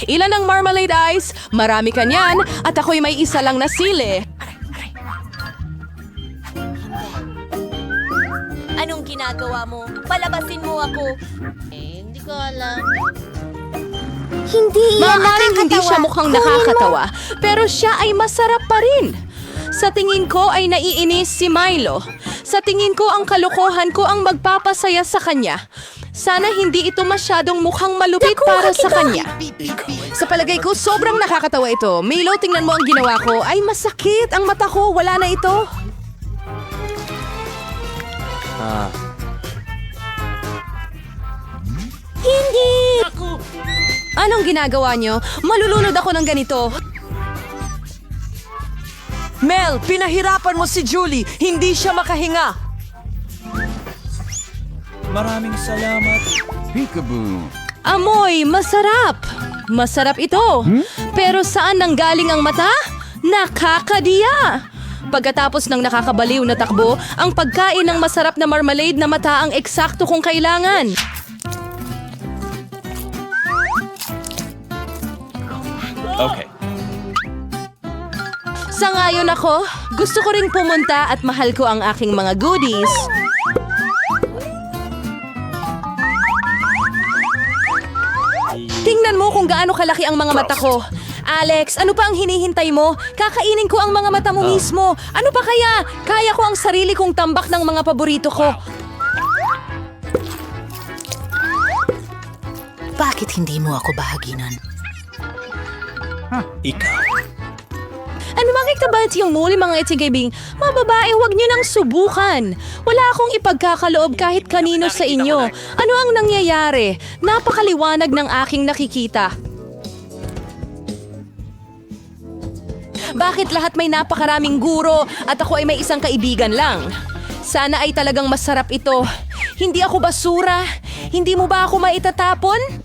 Ilan ang marmalade ice? Marami ka niyan at ako'y may isa lang na sili. Anong ginagawa mo? Palabasin mo ako. Hindi ko alam. Hindi iyan Maaaring hindi siya nakakatawa. mukhang Kunin mo. nakakatawa, pero siya ay masarap pa rin. Sa tingin ko ay naiinis si Milo. Sa tingin ko ang kalokohan ko ang magpapasaya sa kanya. Sana hindi ito masyadong mukhang malupit Naku, para sa kita. kanya. Sa palagay ko, sobrang nakakatawa ito. Milo, tingnan mo ang ginawa ko. Ay, masakit ang mata ko. Wala na ito. Hindi! Anong ginagawa niyo? Malulunod ako ng ganito. Mel, pinahirapan mo si Julie. Hindi siya makahinga. Maraming salamat. Peekaboo. Amoy, masarap. Masarap ito. Pero saan nanggaling ang mata? Nakakadiya. Pagkatapos ng nakakabaliw na takbo, ang pagkain ng masarap na marmalade na mata ang eksakto kong kailangan. Okay. Sangayon ako, gusto ko ring pumunta at mahal ko ang aking mga goodies. Tingnan mo kung gaano kalaki ang mga mata ko. Alex, ano pa ang hinihintay mo? Kakainin ko ang mga mata mo mismo. Ano pa kaya? Kaya ko ang sarili kong tambak ng mga paborito ko. Bakit hindi mo ako bahaginan? Ikaw. Ano makikita ba yung muli mga itigibing? Mga babae, huwag niyo nang subukan. Wala akong ipagkakaloob kahit kanino sa inyo. Ano ang nangyayari? Napakaliwanag ng aking nakikita. Bakit lahat may napakaraming guro at ako ay may isang kaibigan lang? Sana ay talagang masarap ito. Hindi ako basura. Hindi mo ba ako maitatapon?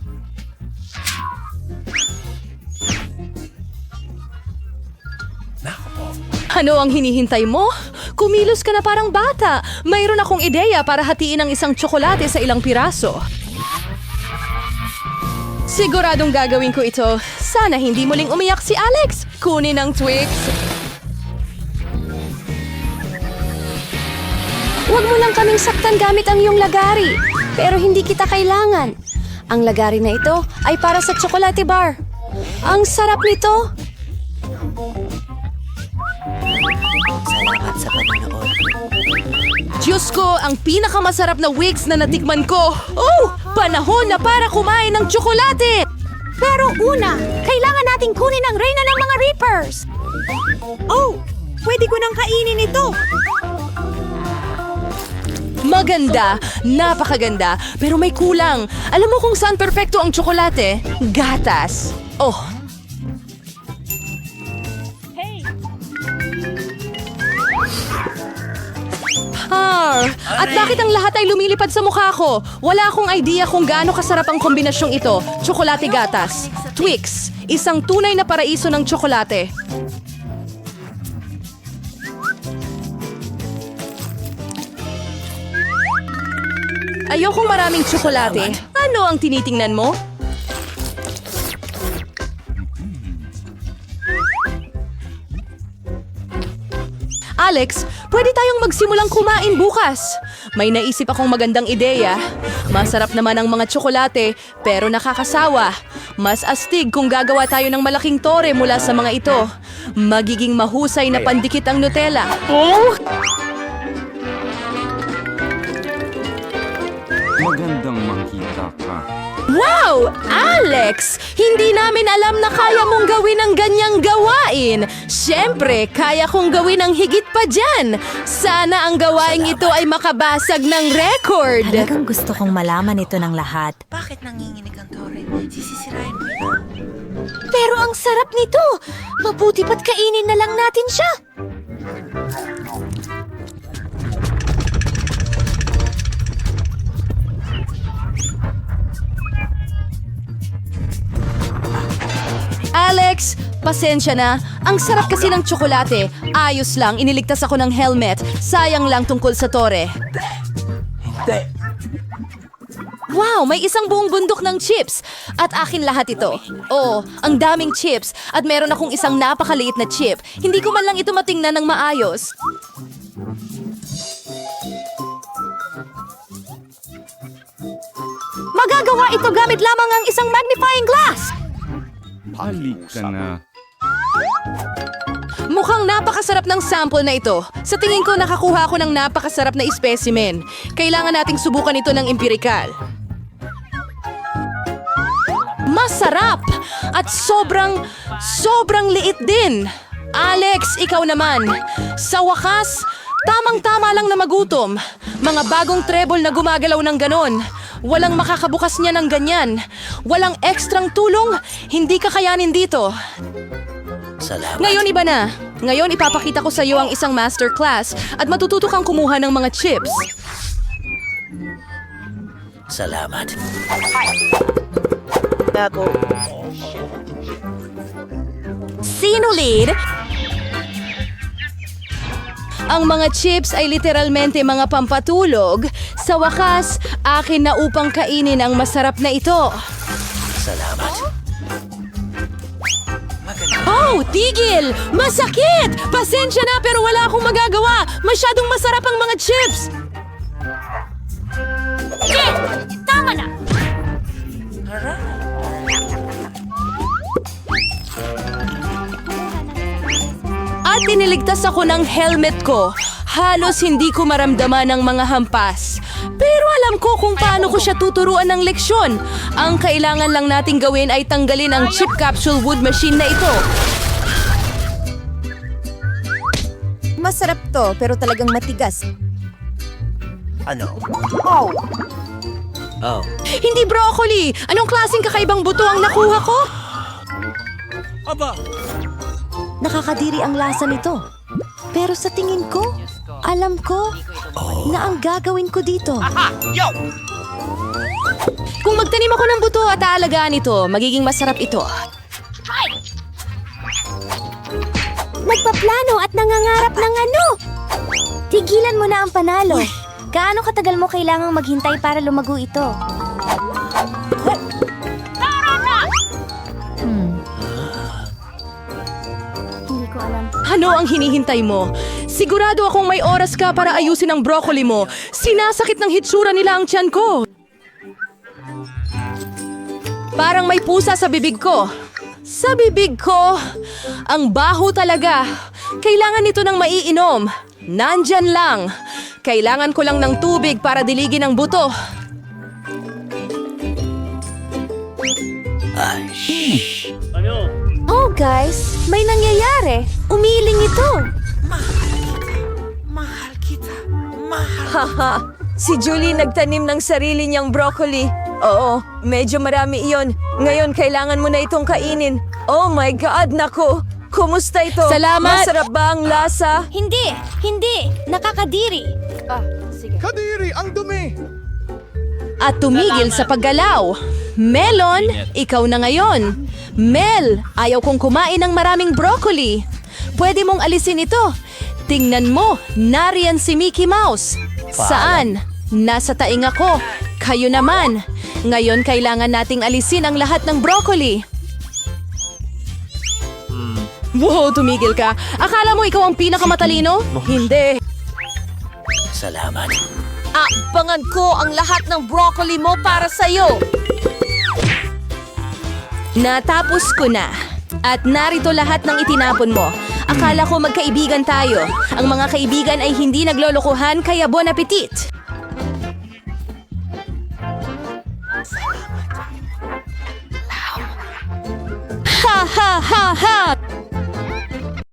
Ano ang hinihintay mo? Kumilos ka na parang bata. Mayroon akong ideya para hatiin ang isang tsokolate sa ilang piraso. Siguradong gagawin ko ito. Sana hindi muling umiyak si Alex. Kunin ang Twix. Huwag mo lang kaming saktan gamit ang iyong lagari. Pero hindi kita kailangan. Ang lagari na ito ay para sa chocolate bar. Ang sarap nito. Salamat sa panonood. Diyos ko, ang pinakamasarap na Wix na natikman ko. Oh, panahon na para kumain ng tsokolate. Pero una, kailangan nating kunin ang reyna ng mga Reapers. Oh, pwede ko nang kainin ito. Maganda, napakaganda, pero may kulang. Alam mo kung saan perpekto ang tsokolate? Gatas. Oh. At bakit ang lahat ay lumilipad sa mukha ko? Wala akong idea kung gaano kasarap ang kombinasyong ito. Tsokolate gatas. Twix, isang tunay na paraiso ng tsokolate. Ayokong maraming tsokolate. Ano ang tinitingnan mo? Alex, pwede tayong magsimulang kumain bukas. May naisip akong magandang ideya. Masarap naman ang mga tsokolate, pero nakakasawa. Mas astig kung gagawa tayo ng malaking tore mula sa mga ito. Magiging mahusay na pandikit ang Nutella. Magandang makita ka. Wow! Alex! Hindi namin alam na kaya mong gawin ang ganyang gawain. Siyempre, kaya kong gawin ang higit pa dyan. Sana ang gawaing ito ay makabasag ng record. Talagang gusto kong malaman ito ng lahat. Bakit nanginginig ang tore? Sisisirain mo ito. Pero ang sarap nito. Mabuti pa't kainin na lang natin siya. Alex, pasensya na. Ang sarap kasi ng tsokolate. Ayos lang, iniligtas ako ng helmet. Sayang lang tungkol sa tore. Hindi. Wow, may isang buong bundok ng chips. At akin lahat ito. Oo, ang daming chips. At meron akong isang napakaliit na chip. Hindi ko man lang ito matingnan ng maayos. Magagawa ito gamit lamang ang isang magnifying glass. Halik ka na. Mukhang napakasarap ng sample na ito. Sa tingin ko, nakakuha ako ng napakasarap na specimen. Kailangan nating subukan ito ng empirikal. Masarap! At sobrang liit din. Alex, ikaw naman. Sa wakas, tamang-tama lang na magutom. Mga bagong treble na gumagalaw ng ganon. Walang makakabukas niya ng ganyan. Walang ekstrang tulong. Hindi kakayanin dito. Ngayon iba na. Ngayon ipapakita ko sa iyo ang isang masterclass at matututo kang kumuha ng mga chips. Salamat. Sino lead? Ang mga chips ay literalmente mga pampatulog. Sa wakas, akin na upang kainin ang masarap na ito. Salamat. Oh, tigil! Masakit! Pasensya na pero wala akong magagawa. Masyadong masarap ang mga chips. Tama na! At tiniligtas ako ng helmet ko. Halos hindi ko maramdaman ang mga hampas. Pero alam ko kung paano ko siya tuturuan ng leksyon. Ang kailangan lang nating gawin ay tanggalin ang chip capsule wood machine na ito. Masarap to, pero talagang matigas. Ano? Oh. Hindi broccoli! Anong klaseng kakaibang buto ang nakuha ko? Nakakadiri ang lasa nito. Pero sa tingin ko, alam ko na ang gagawin ko dito. Kung magtanim ako ng buto at aalagaan ito, magiging masarap ito. Nagpaplano at nangangarap ng ano? Tigilan mo na ang panalo. Gaano katagal mo kailangang maghintay para lumago ito? Hindi ko alam. Ano ang hinihintay mo? Sigurado akong may oras ka para ayusin ang broccoli mo. Sinasakit ng hitsura nila ang tiyan ko. Parang may pusa sa bibig ko. Sa bibig ko, ang baho talaga. Kailangan nito ng maiinom. Nandyan lang. Kailangan ko lang ng tubig para diligin ang buto. Oh guys, may nangyayari. Umiling ito. Haha, si Julie nagtanim ng sarili niyang broccoli. Oo, medyo marami iyon. Ngayon, kailangan mo na itong kainin. Oh my God, naku! Kumusta ito? Salamat! Masarap ba ang lasa? Hindi! Nakakadiri. At tumigil sa paggalaw. Melon, ikaw na ngayon. Mel, ayaw kong kumain ng maraming broccoli. Pwede mong alisin ito. Tingnan mo, nariyan si Mickey Mouse. Saan? Nasa taing ako. Kayo naman. Ngayon kailangan nating alisin ang lahat ng broccoli. Wow, tumigil ka. Akala mo ikaw ang pinakamatalino? Hindi. Salamat. Abangan ko ang lahat ng broccoli mo para sa'yo. Natapos ko na. At narito lahat ng itinapon mo. Akala ko magkaibigan tayo. Ang mga kaibigan ay hindi naglolokohan kaya bon appetit. Ha ha ha ha!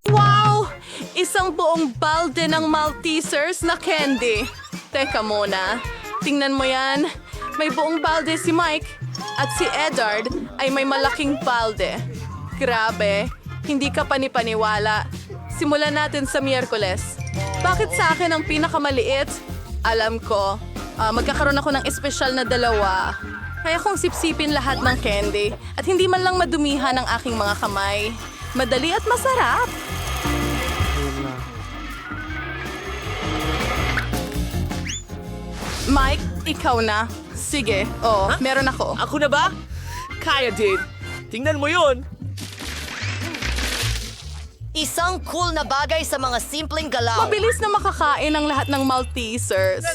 Wow! Isang buong balde ng Maltesers na candy. Teka muna. Tingnan mo yan. May buong balde si Mike. At si Edward ay may malaking balde. Grabe, hindi ka panipaniwala. Simulan natin sa Miyerkules. Bakit sa akin ang pinakamaliit? Alam ko, magkakaroon ako ng espesyal na 2. Kaya kong sipsipin lahat ng candy at hindi man lang madumihan ang aking mga kamay. Madali at masarap. Mike, ikaw na. Sige, meron ako. Ako na ba? Kaya din. Tingnan mo yun. Isang cool na bagay sa mga simpleng galaw. Mabilis na makakain ang lahat ng Maltesers.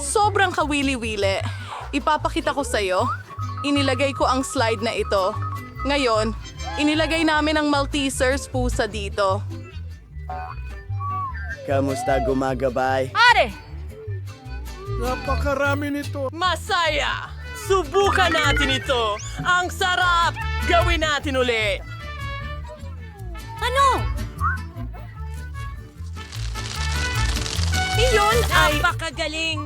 Sobrang kawili-wili. Ipapakita ko sa'yo. Inilagay ko ang slide na ito. Ngayon, inilagay namin ang Maltesers pusa dito. Kamusta gumagabay? Napakarami nito. Masaya! Subukan natin ito! Ang sarap! Gawin natin uli! Ano? Iyon ay... Napakagaling!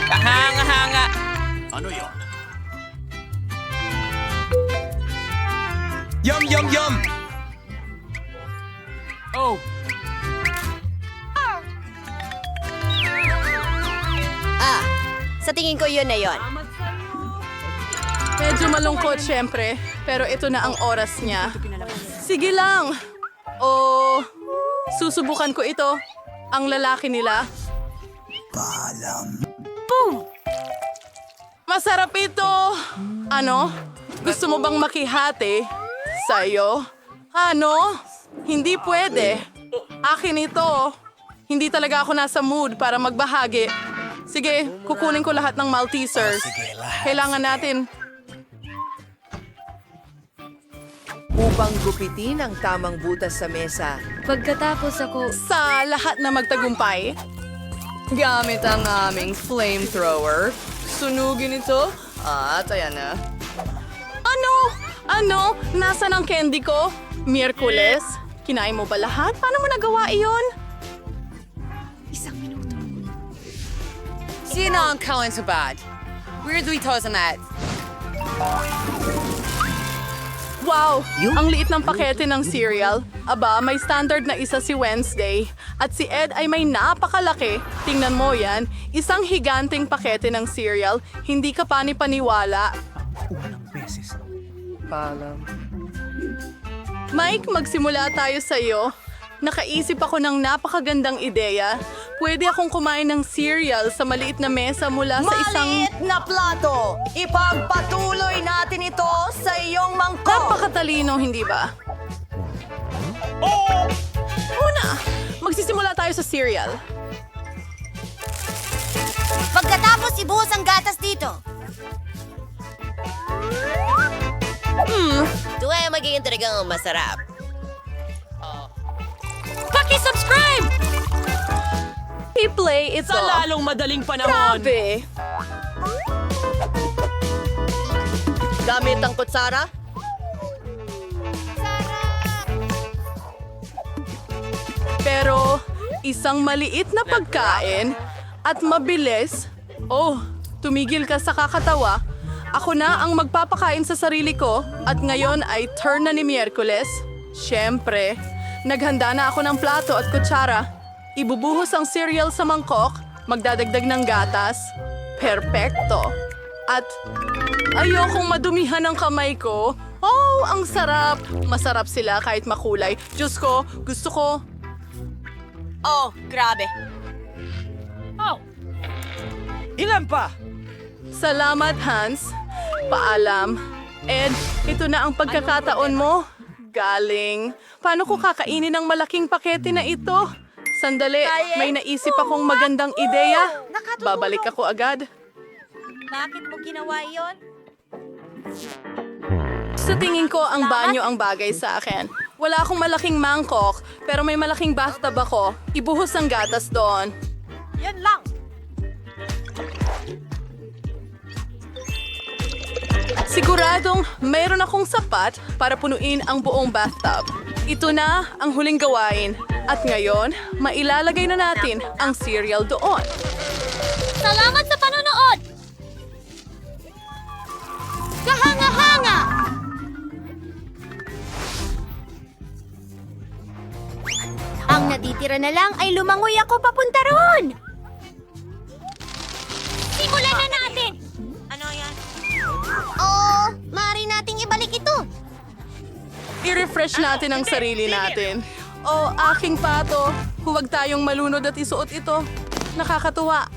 Kahanga-hanga! Ano yon? Yum, yum, yum! Oh, Sa tingin ko yun na yun. Medyo malungkot syempre, pero ito na ang oras niya. Sige lang. Susubukan ko ito. Ang lalaki nila. Boom! Masarap ito. Ano? Gusto mo bang makihati? Sa'yo? Ano? Hindi pwede. Akin ito. Hindi talaga ako nasa mood para magbahagi. Sige, kukunin ko lahat ng Maltesers. Kailangan natin. Upang gupitin ang tamang butas sa mesa. Pagkatapos ako, Sa lahat na magtagumpay, gamit ang aming flamethrower. Sunugin ito. At ayan na. Ano? Nasaan ang candy ko? Miyerkules? Kinain mo ba lahat? Paano mo nagawa iyon? Sino ang kawan sa bad? Weirdly tosa that. Wow! Ang liit ng pakete ng cereal. Aba, may standard na isa si Wednesday. At si Ed ay may napakalaki. Tingnan mo yan. Isang higanting pakete ng cereal. Hindi ka pani-paniwala. Mike, magsimula tayo sa'yo. Nakaisip ako ng napakagandang ideya. Pwede akong kumain ng cereal sa maliit na mesa mula sa isang... Maliit na plato! Ipagpatuloy natin ito sa iyong mangkok! Napakatalino, hindi ba? Una, magsisimula tayo sa cereal. Pagkatapos ibuhos ang gatas dito. Ito ay magiging talagang masarap. Paki-subscribe! I-play ito. Sa lalong madaling panahon. Grabe! Gamit ang kutsara. Pero isang maliit na pagkain at mabilis. Oh, tumigil ka sa kakatawa. Ako na ang magpapakain sa sarili ko at ngayon ay turn na ni Miyerkules. Siyempre, naghanda na ako ng plato at kutsara. Ibubuhos ang cereal sa mangkok, magdadagdag ng gatas. Perpekto. At ayokong madumihan ang kamay ko. Oh, ang sarap! Masarap sila kahit makulay. Diyos ko, gusto ko. Oh, grabe. Ilan pa? Salamat, Hans. Paalam. Ed, ito na ang pagkakataon mo. Galing. Paano ko kakainin ang malaking pakete na ito? Sandali, may naisip akong magandang ideya. Babalik ako agad. Bakit mo ginawa yon? Sa tingin ko, ang banyo ang bagay sa akin. Wala akong malaking mangkok, pero may malaking bathtub ako. Ibuhos ang gatas doon. Yan lang. Siguradong mayroon akong sapat para punuin ang buong bathtub. Ito na ang huling gawain. At ngayon, mailalagay na natin ang cereal doon. Salamat sa panonood! Kahanga-hanga! Ang natitira na lang ay lumangoy ako papunta roon! Simulan na natin! Ano yan? Oo, maaari nating ibalik ito. I-refresh natin ang sarili natin. O, aking pato, huwag tayong malunod at isuot ito. Nakakatuwa.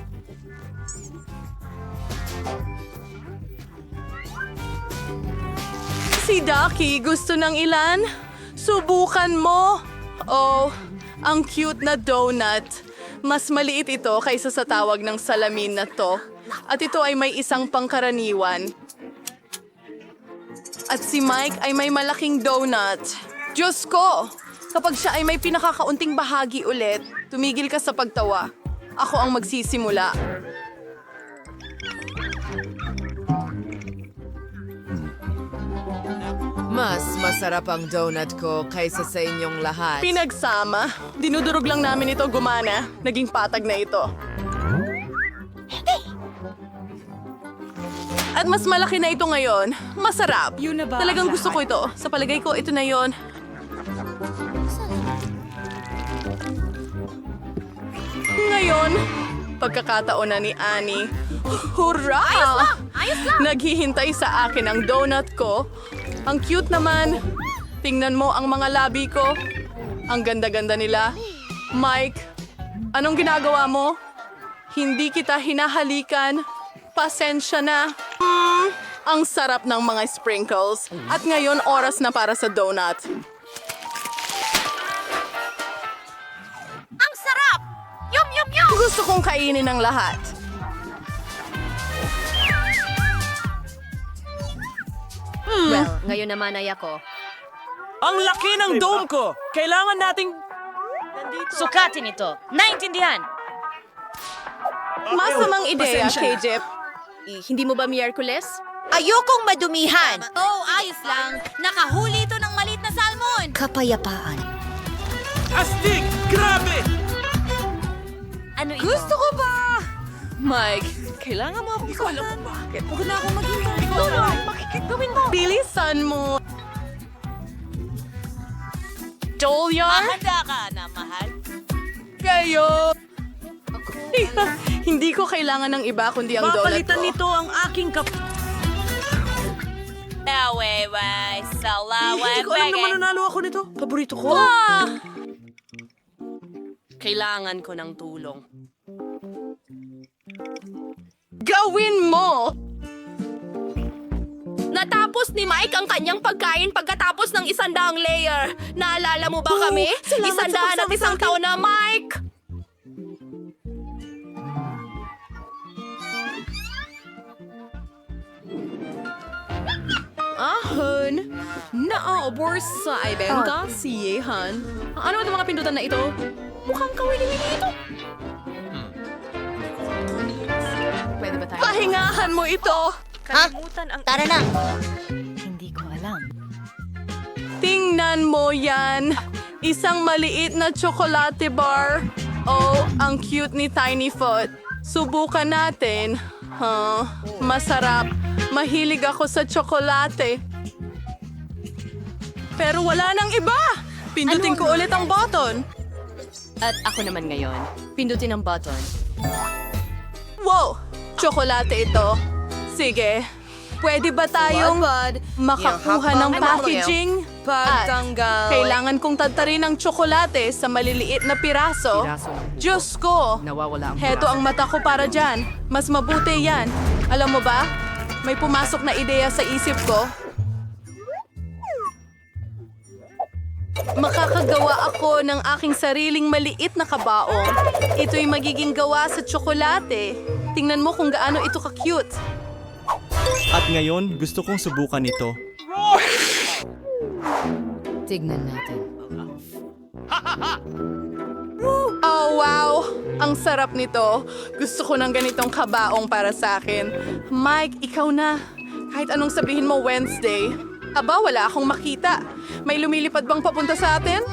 Si Ducky gusto ng ilan? Subukan mo! Oh, ang cute na donut. Mas maliit ito kaysa sa tawag ng salamin na to. At ito ay may isang pangkaraniwan. At si Mike ay may malaking donut. Diyos ko! Kapag siya ay may pinakakaunting bahagi ulit, tumigil ka sa pagtawa. Ako ang magsisimula. Mas masarap ang donut ko kaysa sa inyong lahat. Pinagsama. Dinudurog lang namin ito gumana. Naging patag na ito. At mas malaki na ito ngayon. Masarap. Talagang gusto ko ito. Sa palagay ko, ito na yon. Ngayon, pagkakataon na ni Annie. Hurra! Ayos lang! Naghihintay sa akin ang donut ko. Ang cute naman. Tingnan mo ang mga labi ko. Ang ganda-ganda nila. Mike, anong ginagawa mo? Hindi kita hinahalikan. Pasensya na. Ang sarap ng mga sprinkles. At ngayon, oras na para sa donut. Ang sarap! Yum, yum, yum! Gusto kong kainin ang lahat. Well, ngayon naman ay ako. Ang laki ng dome ko! Kailangan nating... Sukatin ito. Naintindihan? Masamang ideya, KJ. Hindi mo ba Miyerkules? Ayokong madumihan. Oh, ayos lang. Nakahuli ito ng maliit na salmon. Kapayapaan. Astig! Grabe! Ano ito? Gusto ko ba? Mike, kailangan mo ako sa... Alam mo bakit? Huwag na akong maghintay. Gawin mo. Bilisan mo. Dolyar? Handa ka na, mahal. Kayo! Hindi ko kailangan ng iba kundi ang donut Papalitan ko. nito ang aking Hindi ko alam na mananalo ako nito. Paborito ko. Kailangan ko ng tulong. Gawin mo! Natapos ni Mike ang kanyang pagkain pagkatapos ng 100 layer. Naalala mo ba kami? 100 at isang taon na, Mike! Ahon, naaobor sa ibenta si Yehan. Ano itong mga pindutan na ito? Mukhang kawili-wili ito. Pwede ba tayo? Pahingahan mo ito! Tara na. Hindi ko alam. Tingnan mo yan! Isang maliit na tsokolate bar. Oh, ang cute ni Tiny Foot. Subukan natin. Masarap. Mahilig ako sa tsokolate. Pero wala nang iba! Pindutin ko ulit ang button. At ako naman ngayon. Pindutin ang button. Wow! Tsokolate ito. Sige. Pwede ba tayong makakuha ng packaging? At kailangan kong tadtarin ang tsokolate sa maliliit na piraso. Diyos ko! Nawawala ang Heto ang mata ko para dyan. Mas mabuti yan. Alam mo ba? May pumasok na ideya sa isip ko. Makakagawa ako ng aking sariling maliit na kabaong. Ito'y magiging gawa sa tsokolate. Tingnan mo kung gaano ito ka-cute. At ngayon, gusto kong subukan ito. Tignan natin. Oh, wow! Ang sarap nito. Gusto ko ng ganitong kabaong para sa akin. Mike, ikaw na. Kahit anong sabihin mo Wednesday. Aba, wala akong makita. May lumilipad bang papunta sa atin?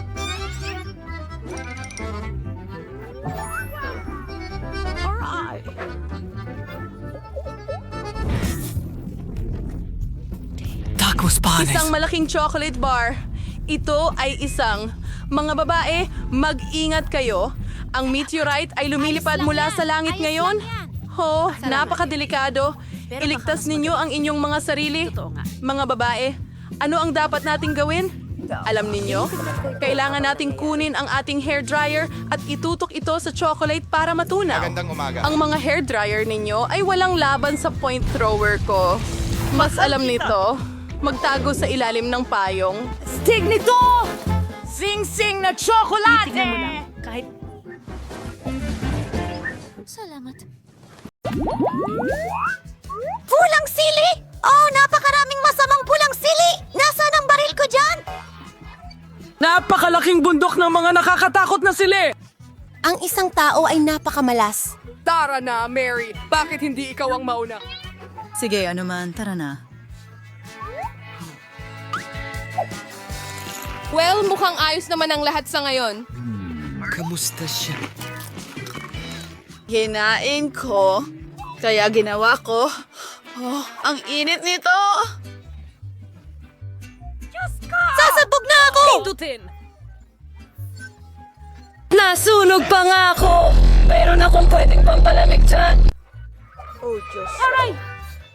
Isang malaking chocolate bar. Ito ay isang. Mga babae, mag-ingat kayo. Ang meteorite ay lumilipad mula sa langit ngayon. Oh, napakadelikado. Iligtas ninyo ang inyong mga sarili. Mga babae, ano ang dapat nating gawin? Alam ninyo, kailangan nating kunin ang ating hairdryer at itutok ito sa chocolate para matunaw. Ang mga hairdryer ninyo ay walang laban sa point thrower ko. Mas alam nito. magtago sa ilalim ng payong. Stig nito! Sing-sing na tsokolate! Pulang sili! Oh, napakaraming masamang pulang sili! Nasaan ang baril ko dyan? Napakalaking bundok ng mga nakakatakot na sili! Ang isang tao ay napakamalas. Tara na, Mary. Bakit hindi ikaw ang mauna? Sige, ano man, tara na. Well, mukhang ayos naman ang lahat sa ngayon. Kamusta siya? Hinain ko. Kaya ginawa ko. Oh, ang init nito! Sasabog na ako! Nasunog pa nga ako! Meron akong pwedeng pampalamig dyan.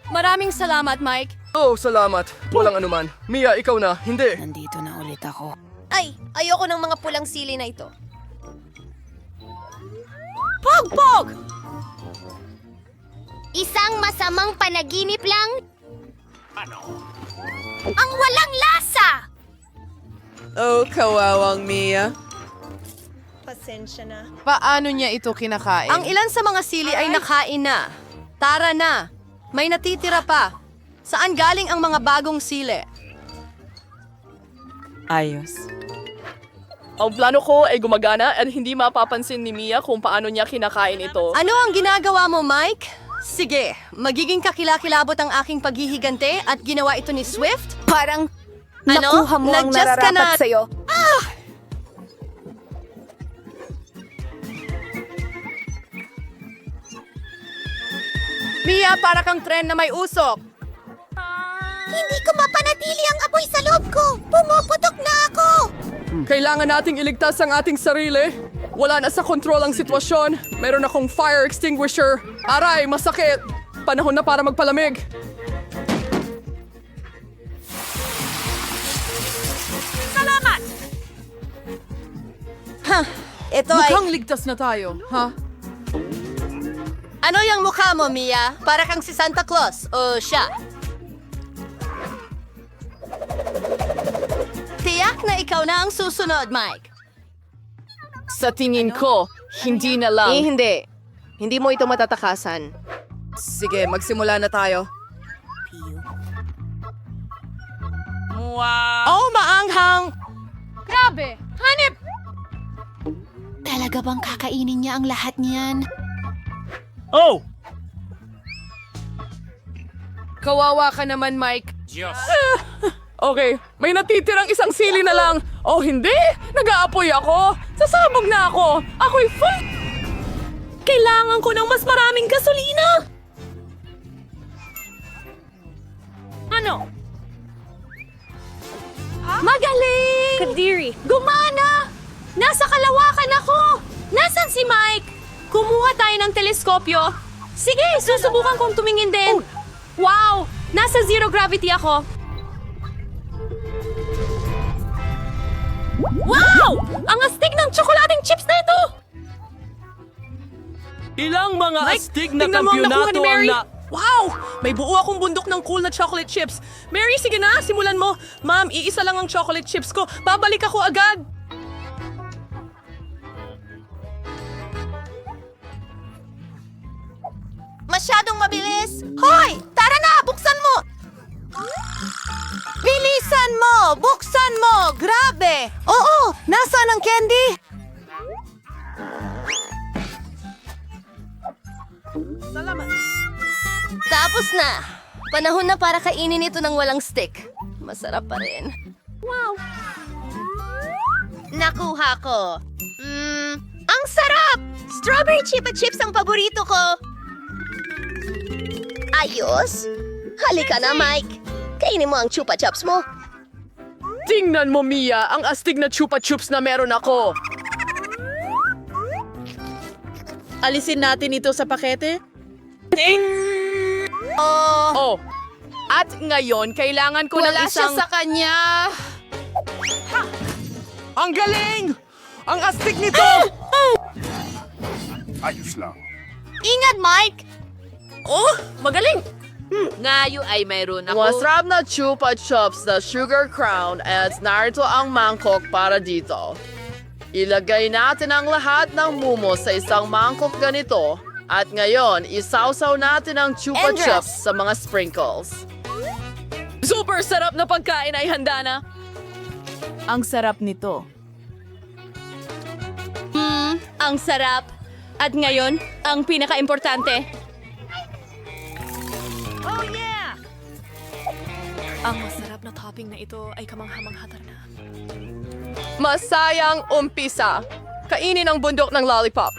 Maraming salamat, Mike. Oh, salamat. Walang anuman. Mia, ikaw na. Hindi. Nandito na ulit ako. Ay, ayoko ng mga pulang sili na ito. Pog! Isang masamang panaginip lang? Ang walang lasa! Oh, kawawang Mia. Paano niya ito kinakain? Ang ilan sa mga sili ay nakain na. Tara na. May natitira pa. Saan galing ang mga bagong sili? Ayos. Ang plano ko ay gumagana at hindi mapapansin ni Mia kung paano niya kinakain ito. Ano ang ginagawa mo, Mike? Sige, magiging kakilakilabot ang aking paghihigante at ginawa ito ni Swift? Parang Ano? nakuha mo ang Nag-just ka nararapat na- sa'yo. Mia, para kang tren na may usok. Hindi ko mapanatili ang apoy sa loob ko! Pumuputok na ako! Kailangan nating iligtas ang ating sarili. Wala na sa kontrol ang sitwasyon. Meron akong fire extinguisher. Aray, masakit. Panahon na para magpalamig. Ito ay... Mukhang ligtas na tayo, ha? Ano yung mukha mo, Mia? Para kang si Santa Claus o siya? Tiyak na ikaw na ang susunod, Mike. Sa tingin ko, hindi na lang. Hindi. Hindi mo ito matatakasan. Sige, magsimula na tayo. Oh, maanghang! Grabe! Hanip! Talaga bang kakainin niya ang lahat niyan? Oh! Kawawa ka naman, Mike. Okay, may natitirang isang sili na lang. Oh, hindi! Nag-aapoy ako! Sasabog na ako! Ako'y full! Kailangan ko ng mas maraming gasolina! Ano? Magaling! Kadiri! Gumana! Nasa kalawakan ako! Nasaan si Mike? Kumuha tayo ng teleskopyo. Sige, susubukan kong tumingin din. Wow! Nasa zero gravity ako. Wow! Ang astig ng tsokolating chips na ito! Ilang mga astig na tingnan mo ang nakuha kampyonato ni ang Mary. na... Wow! May buo akong bundok ng cool na chocolate chips. Mary, sige na, simulan mo. Ma'am, iisa lang ang chocolate chips ko. Babalik ako agad. Masyadong mabilis! Hoy! Tara na! Buksan mo! Bilisan mo! Buksan mo! Grabe! Oo! Nasaan ang candy? Tapos na. Panahon na para kainin ito ng walang stick. Masarap pa rin. Nakuha ko. Ang sarap! Strawberry Chupa Chips ang paborito ko. Ayos? Halika na, Mike. Kainin mo ang Chupa Chups mo. Tingnan mo, Mia, ang astig na chupa chups na meron ako. Alisin natin ito sa pakete. Oh, at ngayon, kailangan ko ng Wala siya isang... sa kanya. Ang galing! Ang astig nito! Ingat, Mike! Oh, magaling! Ngayon ay mayroon ako. Masarap na chupa chups na sugar crown at narito ang mangkok para dito. Ilagay natin ang lahat ng mumo sa isang mangkok ganito. At ngayon, isawsaw natin ang chupa chups sa mga sprinkles. Super sarap na pagkain ay handa na. Ang sarap nito. Ang sarap. At ngayon, ang pinaka-importante. Ang masarap na topping na ito ay kamangha-mangha na. Masayang umpisa. Kainin ang bundok ng lollipop.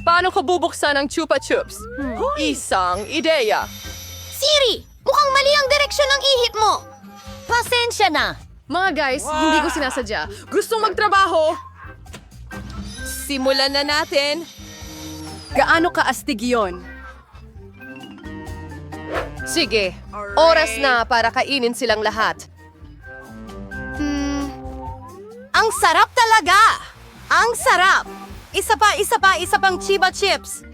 Paano ko bubuksan ang chupa chups? Isang ideya. Siri, mukhang mali ang direksyon ng ihip mo. Pasensya na. Mga guys, hindi ko sinasadya. Gustong magtrabaho. Simulan na natin. Gaano kaastig yun? Sige, oras na para kainin silang lahat. Ang sarap talaga! Ang sarap! Isa pang chiba chips.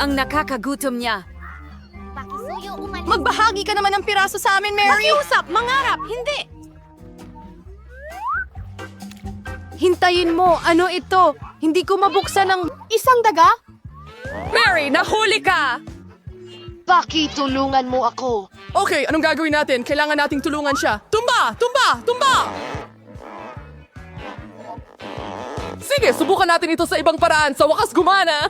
Ang nakakagutom niya. Magbahagi ka naman ng piraso sa amin, Mary. Makiusap, mangarap, hindi. Hintayin mo, ano ito? Hindi ko mabuksan ng... Isang daga? Mary, nahuli ka! Pakitulungan mo ako. Okay, anong gagawin natin? Kailangan nating tulungan siya. Tumba! Tumba! Tumba! Sige, subukan natin ito sa ibang paraan. Sa wakas gumana!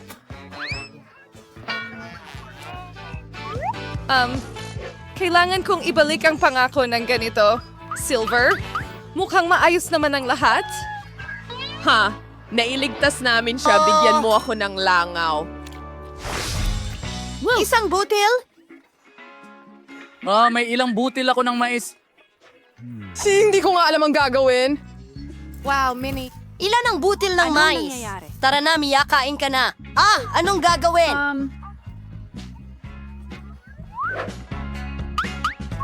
Kailangan kong ibalik ang pangako ng ganito. Silver, mukhang maayos naman ang lahat. Ha, nailigtas namin siya. Bigyan mo ako ng langaw. Isang butil? May ilang butil ako ng mais. Hindi ko nga alam ang gagawin. Wow, Minnie. Ilan ang butil ng mais? Tara na, Mia, kain ka na. Anong gagawin?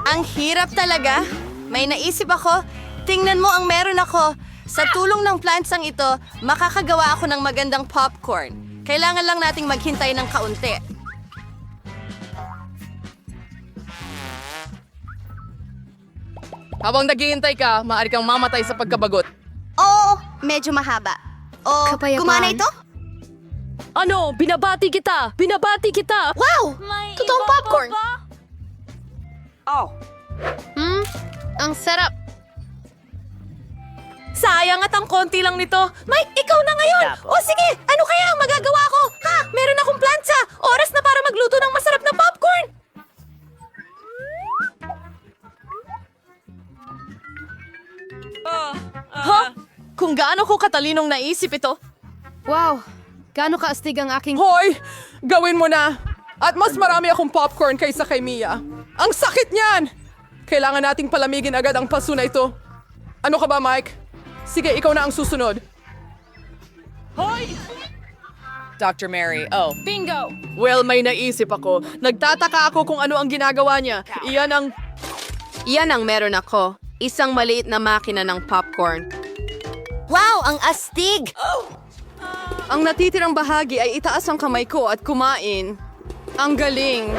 Ang hirap talaga. May naisip ako. Tingnan mo ang meron ako. Sa tulong ng plantsang ito, makakagawa ako ng magandang popcorn. Kailangan lang nating maghintay ng kaunti. Habang naghihintay ka, maaari kang mamatay sa pagkabagot. Oo, medyo mahaba. Kumana ito? Ano? Binabati kita! Binabati kita! Wow! Totoong popcorn. Ang sarap. Sayang at ang konti lang nito. Mike, ikaw na ngayon! O sige, ano kaya ang magagawa ko? Ha? Meron akong plansa! Oras na para magluto ng masarap na popcorn! Kung gaano ko katalinong naisip ito. Wow! Gaano kaastig ang aking... Hoy! Gawin mo na! At mas marami akong popcorn kaysa kay Mia. Ang sakit niyan! Kailangan nating palamigin agad ang paso na ito. Ano ka ba, Mike? Sige, ikaw na ang susunod. Hoy! Dr. Mary, Bingo! Well, may naisip ako. Nagtataka ako kung ano ang ginagawa niya. Iyan ang meron ako. Isang maliit na makina ng popcorn. Wow, ang astig! Ang natitirang bahagi ay itaas ang kamay ko at kumain. Ang galing.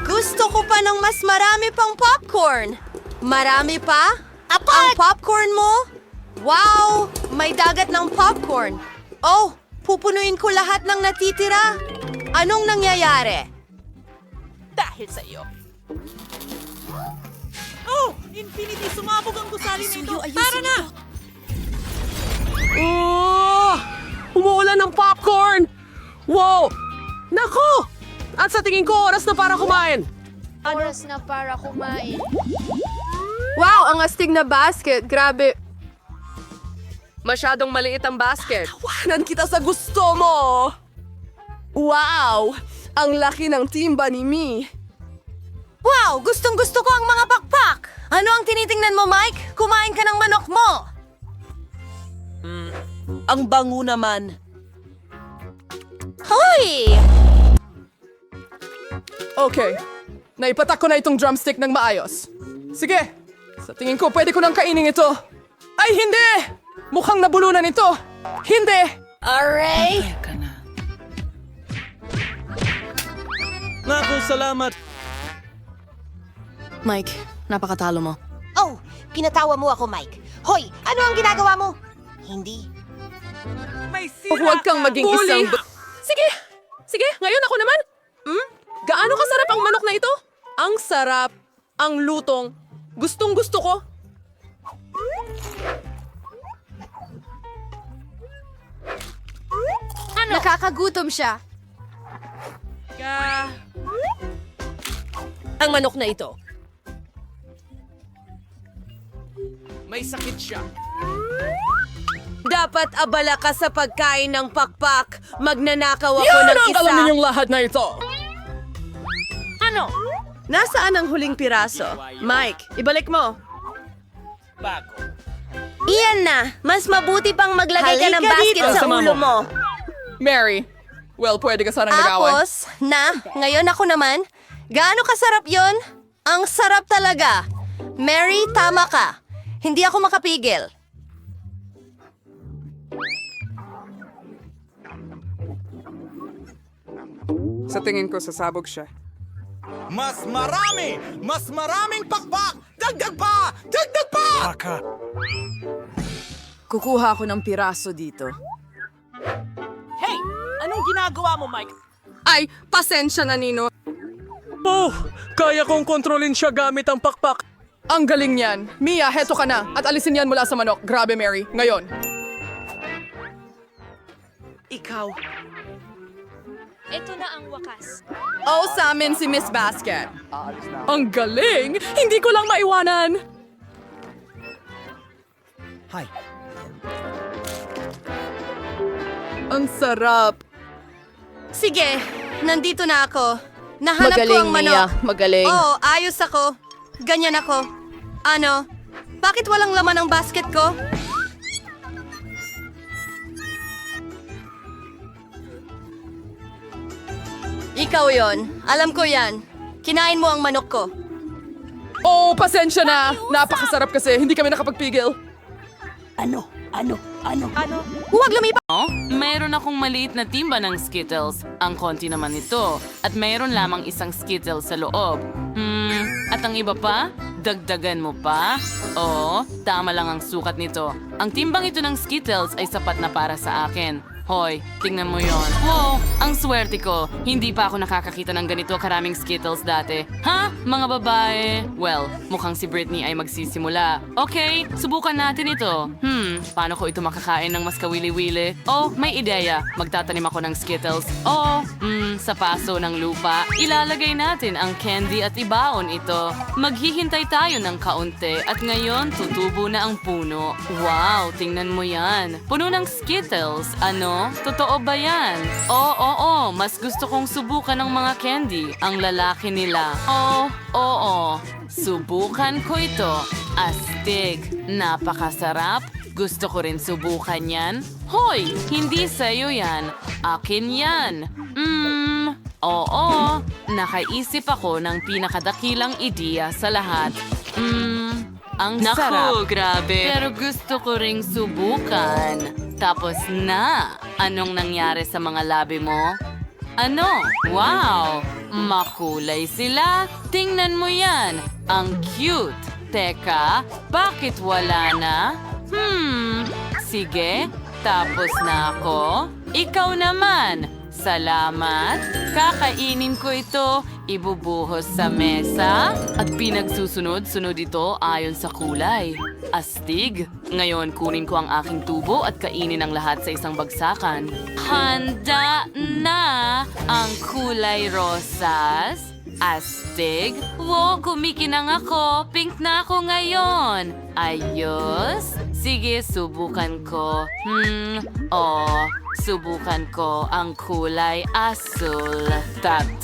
Gusto ko pa ng mas marami pang popcorn. Marami pa? Ang popcorn mo? Wow! May dagat ng popcorn. Oh, pupunuin ko lahat ng natitira. Anong nangyayari? Dahil sa iyo. Infinity, sumabog ang gusali nito. Tara na! Umuulan ng popcorn! Wow! Nako! At sa tingin ko, oras na para kumain. Oras na para kumain. Wow! Ang astig na basket. Grabe. Masyadong maliit ang basket. Tawanan kita sa gusto mo! Wow! Ang laki ng timba ni Mi. Wow! Gustong-gusto ko ang mga pakpak! Ano ang tinitingnan mo, Mike? Kumain ka ng manok mo! Ang bango naman. Hoy! Okay. Naipatak ko na itong drumstick ng maayos. Sige. Sa tingin ko, pwede ko nang kainin ito. Ay, hindi! Mukhang nabulunan ito. Hindi! Aray! Naku, salamat! Mike, napakatalo mo. Oh, pinatawa mo ako, Mike. Hoy, ano ang ginagawa mo? Hindi. Huwag kang maging isang... Sige! Sige, ngayon ako naman. Gaano kasarap ang manok na ito? Ang sarap. Ang lutong. Gustong gusto ko. Nakakagutom siya. Ang manok na ito. May sakit siya. Dapat abala ka sa pagkain ng pakpak. Magnanakaw ako Yan ng ang isa. alam ninyong lahat na ito. Nasaan ang huling piraso? Mike, ibalik mo. Bago. Iyan na. Mas mabuti pang maglagay ka ng basket dito. sa Sama ulo mo. mo. Mary, well, pwede ka sarang nag-away. Tapos, ngayon ako naman. Gaano kasarap yon? Ang sarap talaga. Mary, tama ka. Hindi ako makapigil. Sa tingin ko, sasabog siya. Mas marami! Mas maraming pakpak! Dagdag pa! Dagdag pa! Kukuha ako ng piraso dito. Hey! Anong ginagawa mo, Mike? Ay, pasensya na, Nino. Oh! Kaya kong kontrolin siya gamit ang pakpak. Ang galing niyan. Mia, heto ka na. At alisin yan mula sa manok. Grabe, Mary. Ngayon. Ikaw. Ito na ang wakas. Oh, sa amin si Miss Basket. Ang galing! Hindi ko lang maiwanan. Hi. Ang sarap. Sige, nandito na ako. Nahanap ko ang manok. Magaling. Oo, ayos ako. Ganyan ako. Ano? Bakit walang laman ang basket ko? Ikaw yon. Alam ko yan. Kinain mo ang manok ko. Oh, pasensya na. Napakasarap kasi. Hindi kami nakapagpigil. Huwag lumipas! Mayroon akong maliit na timba ng Skittles. Ang konti naman ito. At mayroon lamang isang Skittles sa loob. At ang iba pa? Dagdagan mo pa? Oo, tama lang ang sukat nito. Ang timbang ito ng Skittles ay sapat na para sa akin. Hoy, tingnan mo yon. Wow, ang swerte ko. Hindi pa ako nakakakita ng ganito karaming Skittles dati. Ha? Mga babae? Well, mukhang si Britney ay magsisimula. Okay, subukan natin ito. Paano ko ito makakain ng mas kawili-wili? Oh, may ideya. Magtatanim ako ng Skittles. Oh, sa paso ng lupa. Ilalagay natin ang candy at ibaon ito. Maghihintay tayo ng kaunti at ngayon tutubo na ang puno. Wow, tingnan mo yan. Puno ng Skittles. Ano? Totoo ba yan? Oo, mas gusto kong subukan ng mga candy. Ang lalaki nila. Oo. Subukan ko ito. Astig. Napakasarap. Gusto ko rin subukan yan. Hoy! Hindi sa'yo yan. Akin yan. Oo. Nakaisip ako ng pinakadakilang ideya sa lahat. Ang sarap. Grabe. Pero gusto ko ring subukan. Tapos na. Anong nangyari sa mga labi mo? Ano? Wow! Makulay sila. Tingnan mo yan. Ang cute. Teka, bakit wala na? Sige. Tapos na ako. Ikaw naman. Salamat. Kakainin ko ito. Ibubuhos sa mesa. At pinagsusunod-sunod ito ayon sa kulay. Astig. Ngayon kunin ko ang aking tubo at kainin ang lahat sa isang bagsakan. Handa na ang kulay rosas. Astig. Wow, kumikinang ako. Pink na ako ngayon. Ayos. Sige, subukan ko. Subukan ko ang kulay asul. 3.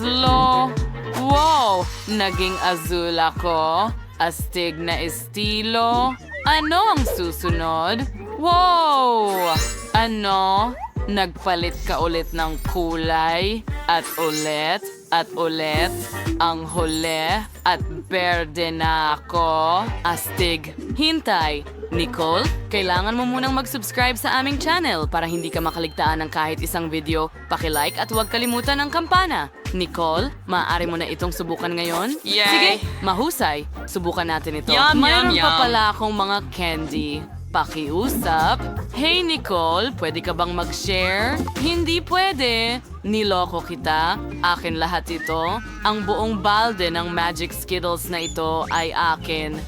Wow! Naging azul ako. Astig na estilo. Ano ang susunod? Wow! Ano? Nagpalit ka ulit ng kulay at ulit at ulit. Ang huli at berde na ako. Astig. Hintay. Nicole, kailangan mo munang mag-subscribe sa aming channel para hindi ka makaligtaan ng kahit isang video. Paki-like at huwag kalimutan ang kampana. Nicole, maaari mo na itong subukan ngayon? Yay! Sige, mahusay. Subukan natin ito. Yum, Mayroon yum, pa yum. pala akong mga candy. Pakiusap. Hey Nicole, pwede ka bang mag-share? Hindi pwede. Niloko kita. Akin lahat ito. Ang buong balde ng Magic Skittles na ito ay akin.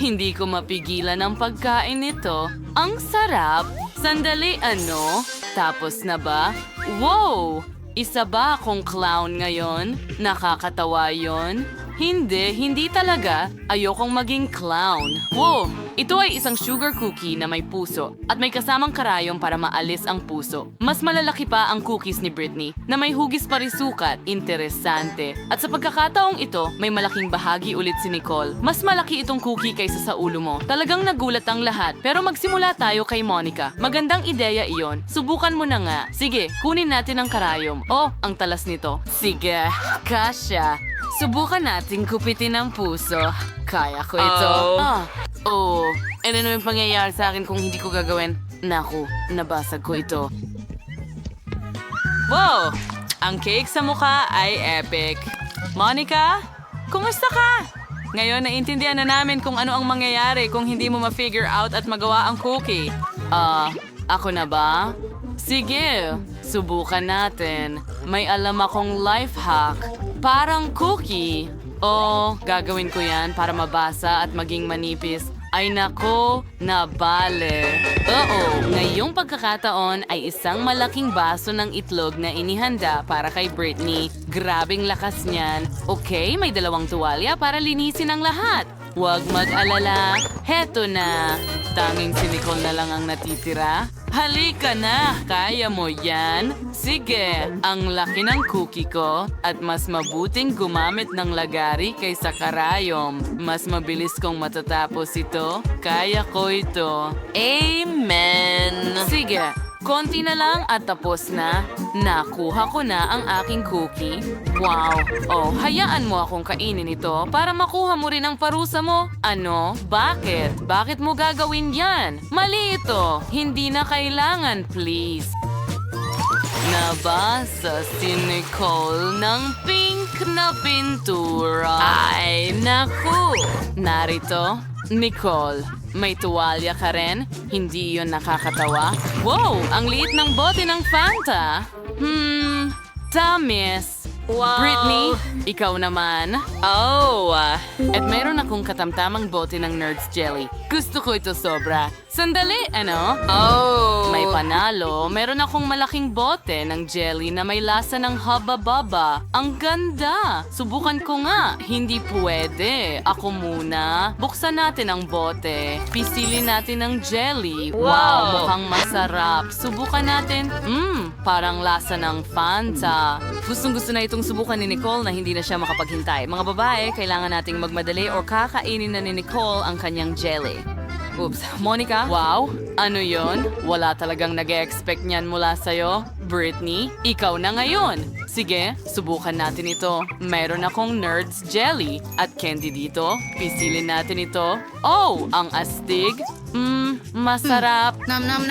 Hindi ko mapigilan ang pagkain nito. Ang sarap. Sandali, ano? Tapos na ba? Wow! Isa ba akong clown ngayon? Nakakatawa yon? Hindi talaga. Ayokong maging clown. Wow! Ito ay isang sugar cookie na may puso at may kasamang karayom para maalis ang puso. Mas malalaki pa ang cookies ni Britney na may hugis pa rin sukat. Interesante. At sa pagkakataong ito, may malaking bahagi ulit si Nicole. Mas malaki itong cookie kaysa sa ulo mo. Talagang nagulat ang lahat. Pero magsimula tayo kay Monica. Magandang ideya iyon. Subukan mo na nga. Sige, kunin natin ang karayom. Oh, ang talas nito. Sige, kasya. Subukan nating kupitin ang puso. Kaya ko ito. Ano naman pangyayari sa akin kung hindi ko gagawin? Naku, nabasag ko ito. Wow! Ang cake sa mukha ay epic. Monica, kumusta ka? Ngayon, naintindihan na namin kung ano ang mangyayari kung hindi mo ma-figure out at magawa ang cookie. Ako na ba? Sige, subukan natin. May alam akong life hack. Parang cookie. Gagawin ko yan para mabasa at maging manipis. Ay nako, nabale. Ngayong pagkakataon ay isang malaking baso ng itlog na inihanda para kay Britney. Grabing lakas niyan. Okay, may 2 tuwalya para linisin ang lahat. Huwag mag-alala. Heto na. Tanging si Nicole na lang ang natitira. Halika na! Kaya mo yan? Sige, ang laki ng cookie ko at mas mabuting gumamit ng lagari kaysa karayom. Mas mabilis kong matatapos ito. Kaya ko ito. Amen! Sige, konti na lang at tapos na. Nakuha ko na ang aking cookie. Wow! Hayaan mo akong kainin ito para makuha mo rin ang parusa mo. Ano? Bakit? Bakit mo gagawin yan? Mali ito! Hindi na kailangan, please. Nabasa si Nicole ng pink na pintura. Ay, naku! Narito, Nicole. May tuwalya ka rin? Hindi iyon nakakatawa? Wow! Ang liit ng bote ng Fanta! Tamis! Wow! Britney, ikaw naman. At mayroon akong katamtamang bote ng Nerds Jelly. Gusto ko ito sobra. Sandali, ano? May panalo. Meron akong malaking bote ng jelly na may lasa ng Hubba Bubba. Ang ganda! Subukan ko nga. Hindi pwede. Ako muna. Buksan natin ang bote. Pisilin natin ang jelly. Wow! Mukhang masarap. Subukan natin. Parang lasa ng Fanta. Gustong-gusto na itong subukan ni Nicole na hindi na siya makapaghintay. Mga babae, kailangan nating magmadali or kakainin na ni Nicole ang kanyang jelly. Oops. Monica? Wow? Ano yon? Wala talagang nag-e-expect niyan mula sa'yo. Britney, ikaw na ngayon. Sige, subukan natin ito. Mayroon akong Nerds Jelly at candy dito. Pisilin natin ito. Ang astig. Masarap.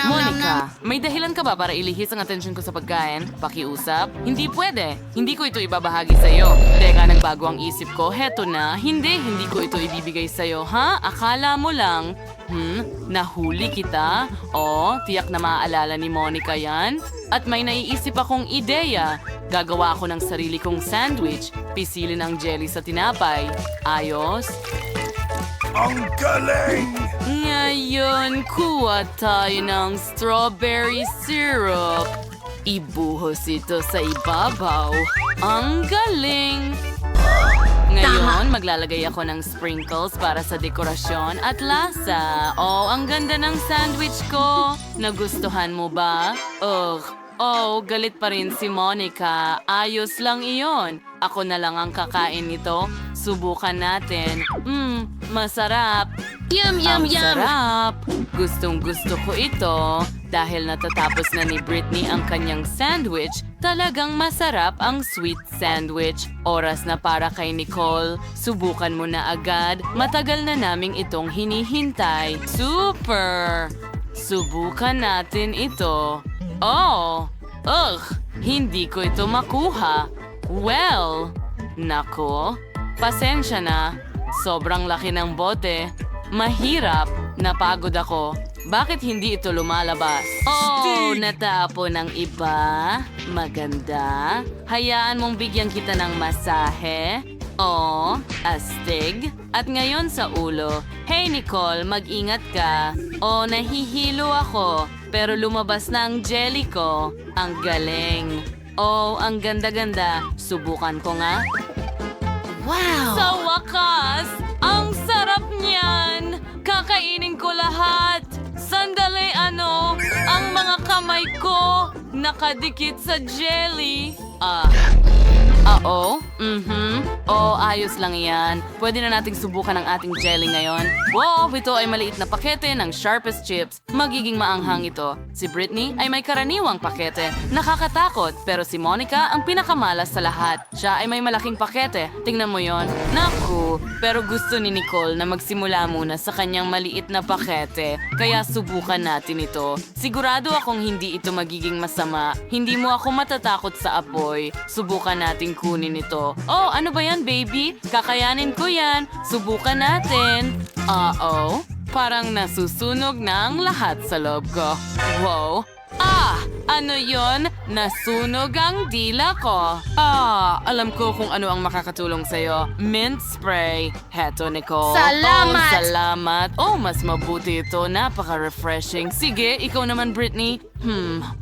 Monica, may dahilan ka ba para ilihis ang atensyon ko sa pagkain? Pakiusap? Hindi pwede. Hindi ko ito ibabahagi sa'yo. Teka, nagbago ang isip ko. Heto na. Hindi ko ito ibibigay sa'yo. Ha? Akala mo lang. Nahuli kita? Tiyak na maaalala ni Monica yan. At may naiisip akong ideya. Gagawa ako ng sarili kong sandwich. Pisilin ang jelly sa tinapay. Ayos? Ang galing! Ngayon, kuha tayo ng strawberry syrup. Ibuhos ito sa ibabaw. Ang galing! Ngayon, maglalagay ako ng sprinkles para sa dekorasyon at lasa. Ang ganda ng sandwich ko. Nagustuhan mo ba? Galit pa rin si Monica. Ayos lang iyon. Ako na lang ang kakain nito. Subukan natin. Masarap. Ang sarap. Gustong gusto ko ito. Dahil natatapos na ni Britney ang kanyang sandwich, talagang masarap ang sweet sandwich. Oras na para kay Nicole. Subukan mo na agad. Matagal na naming itong hinihintay. Super! Subukan natin ito. Oh! Ugh! Hindi ko ito makuha. Well, nako. Pasensya na. Sobrang laki ng bote. Mahirap. Napagod ako. Bakit hindi ito lumalabas? Oh, natapo ng iba. Maganda. Hayaan mong bigyan kita ng masahe. Oh, astig. At ngayon sa ulo. Hey Nicole, mag-ingat ka. Oh, nahihilo ako. Pero lumabas na ang jelly ko. Ang galing. Oh, ang ganda-ganda. Subukan ko nga. Wow! Sa wakas, ang sarap niyan! Kakainin ko lahat! Sandali, ang mga kamay ko nakadikit sa jelly. Oh, ayos lang yan. Pwede na nating subukan ang ating jelly ngayon. Wow, ito ay maliit na pakete ng sharpest chips. Magiging maanghang ito. Si Britney ay may karaniwang pakete. Nakakatakot, pero si Monica ang pinakamalas sa lahat. Siya ay may malaking pakete. Tingnan mo yon. Naku, pero gusto ni Nicole na magsimula muna sa kanyang maliit na pakete. Kaya subukan natin ito. Sigurado akong hindi ito magiging masama. Hindi mo ako matatakot sa apoy. Subukan natin kunin ito. Oh, ano ba yan, baby? Kakayanin ko yan. Subukan natin. Parang nasusunog na ang lahat sa loob ko. Wow! Ano yon? Nasunog ang dila ko. Alam ko kung ano ang makakatulong sa'yo. Mint spray. Heto, Nicole. Salamat! Oh, salamat. Oh, mas mabuti ito. Napaka-refreshing. Sige, ikaw naman, Britney.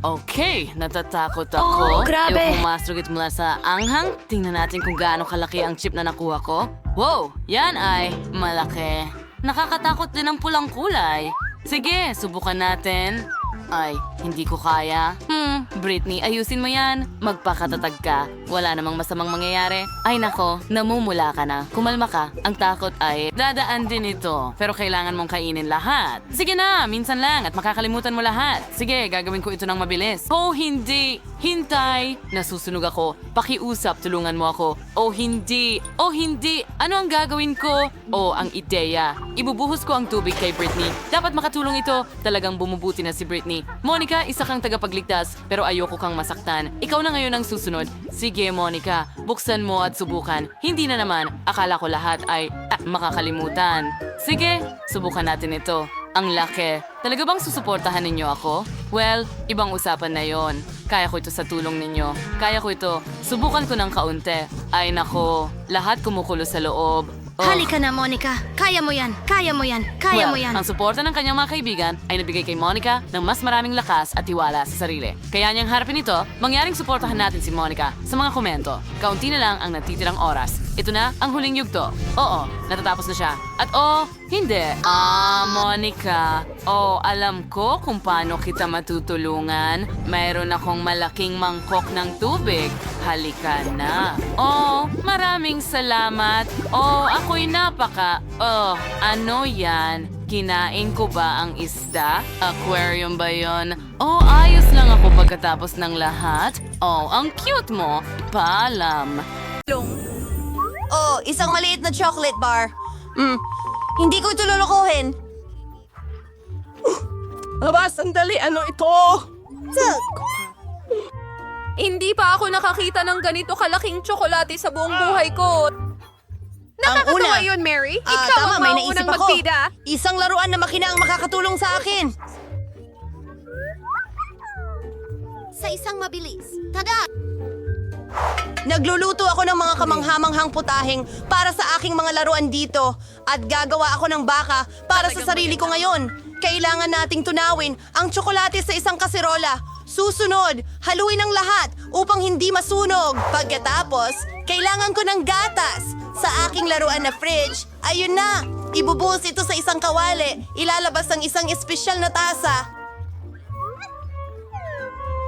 Okay. Natatakot ako. Oh, grabe. Pumasok ito mula sa anghang. Tingnan natin kung gaano kalaki ang chip na nakuha ko. Wow! Yan ay malaki. Nakakatakot din ang pulang kulay. Sige, subukan natin. Ay, hindi ko kaya. Britney, ayusin mo yan. Magpakatatag ka. Wala namang masamang mangyayari. Ay nako, namumula ka na. Kumalma ka. Ang takot ay dadaan din ito. Pero kailangan mong kainin lahat. Sige na, minsan lang at makakalimutan mo lahat. Sige, gagawin ko ito ng mabilis. Oh, hindi. Hintay. Nasusunog ako. Pakiusap, tulungan mo ako. Oh, hindi. Oh, hindi. Ano ang gagawin ko? Oh, ang ideya. Ibubuhos ko ang tubig kay Britney. Dapat makatulong ito. Talagang bumubuti na si Britney. Monica, isa kang tagapagligtas, pero ayoko kang masaktan. Ikaw na ngayon ang susunod. Sige, Monica, buksan mo at subukan. Hindi na naman, akala ko lahat ay makakalimutan. Sige, subukan natin ito. Ang laki. Talaga bang susuportahan ninyo ako? Well, ibang usapan na yon. Kaya ko ito sa tulong ninyo. Kaya ko ito. Subukan ko ng kaunti. Ay nako, lahat kumukulo sa loob. Halika na, Monica. Kaya mo yan. Kaya mo yan. Kaya mo yan. Ang suporta ng kanyang mga kaibigan ay nabigay kay Monica ng mas maraming lakas at tiwala sa sarili. Kaya niyang harapin ito, mangyaring suportahan natin si Monica sa mga komento. Kaunti na lang ang natitirang oras. Ito na ang huling yugto. Oo, natatapos na siya. At hindi. Monica. Alam ko kung paano kita matutulungan. Mayroon akong malaking mangkok ng tubig. Halika na. Maraming salamat. Ako'y ano yan? Kinain ko ba ang isda? Aquarium ba yon? Ayos lang ako pagkatapos ng lahat. Ang cute mo. Paalam. Isang maliit na chocolate bar. Hindi ko ito lulukuhin. Sandali, ano ito? Hindi pa ako nakakita ng ganito kalaking tsokolate sa buong buhay ko. Nakakatuwa yun, Mary. Ikaw tama, ang may mauunang naisip ako. magpida. Isang laruan na makina ang makakatulong sa akin. Sa isang mabilis. Tada! Nagluluto ako ng mga kamanghamanghang putahing para sa aking mga laruan dito at gagawa ako ng baka para sa sarili ko ngayon. Kailangan nating tunawin ang tsokolate sa isang kaserola. Susunod, haluin ang lahat upang hindi masunog. Pagkatapos, kailangan ko ng gatas. Sa aking laruan na fridge, ayun na, ibubuhos ito sa isang kawali. Ilalabas ang isang espesyal na tasa.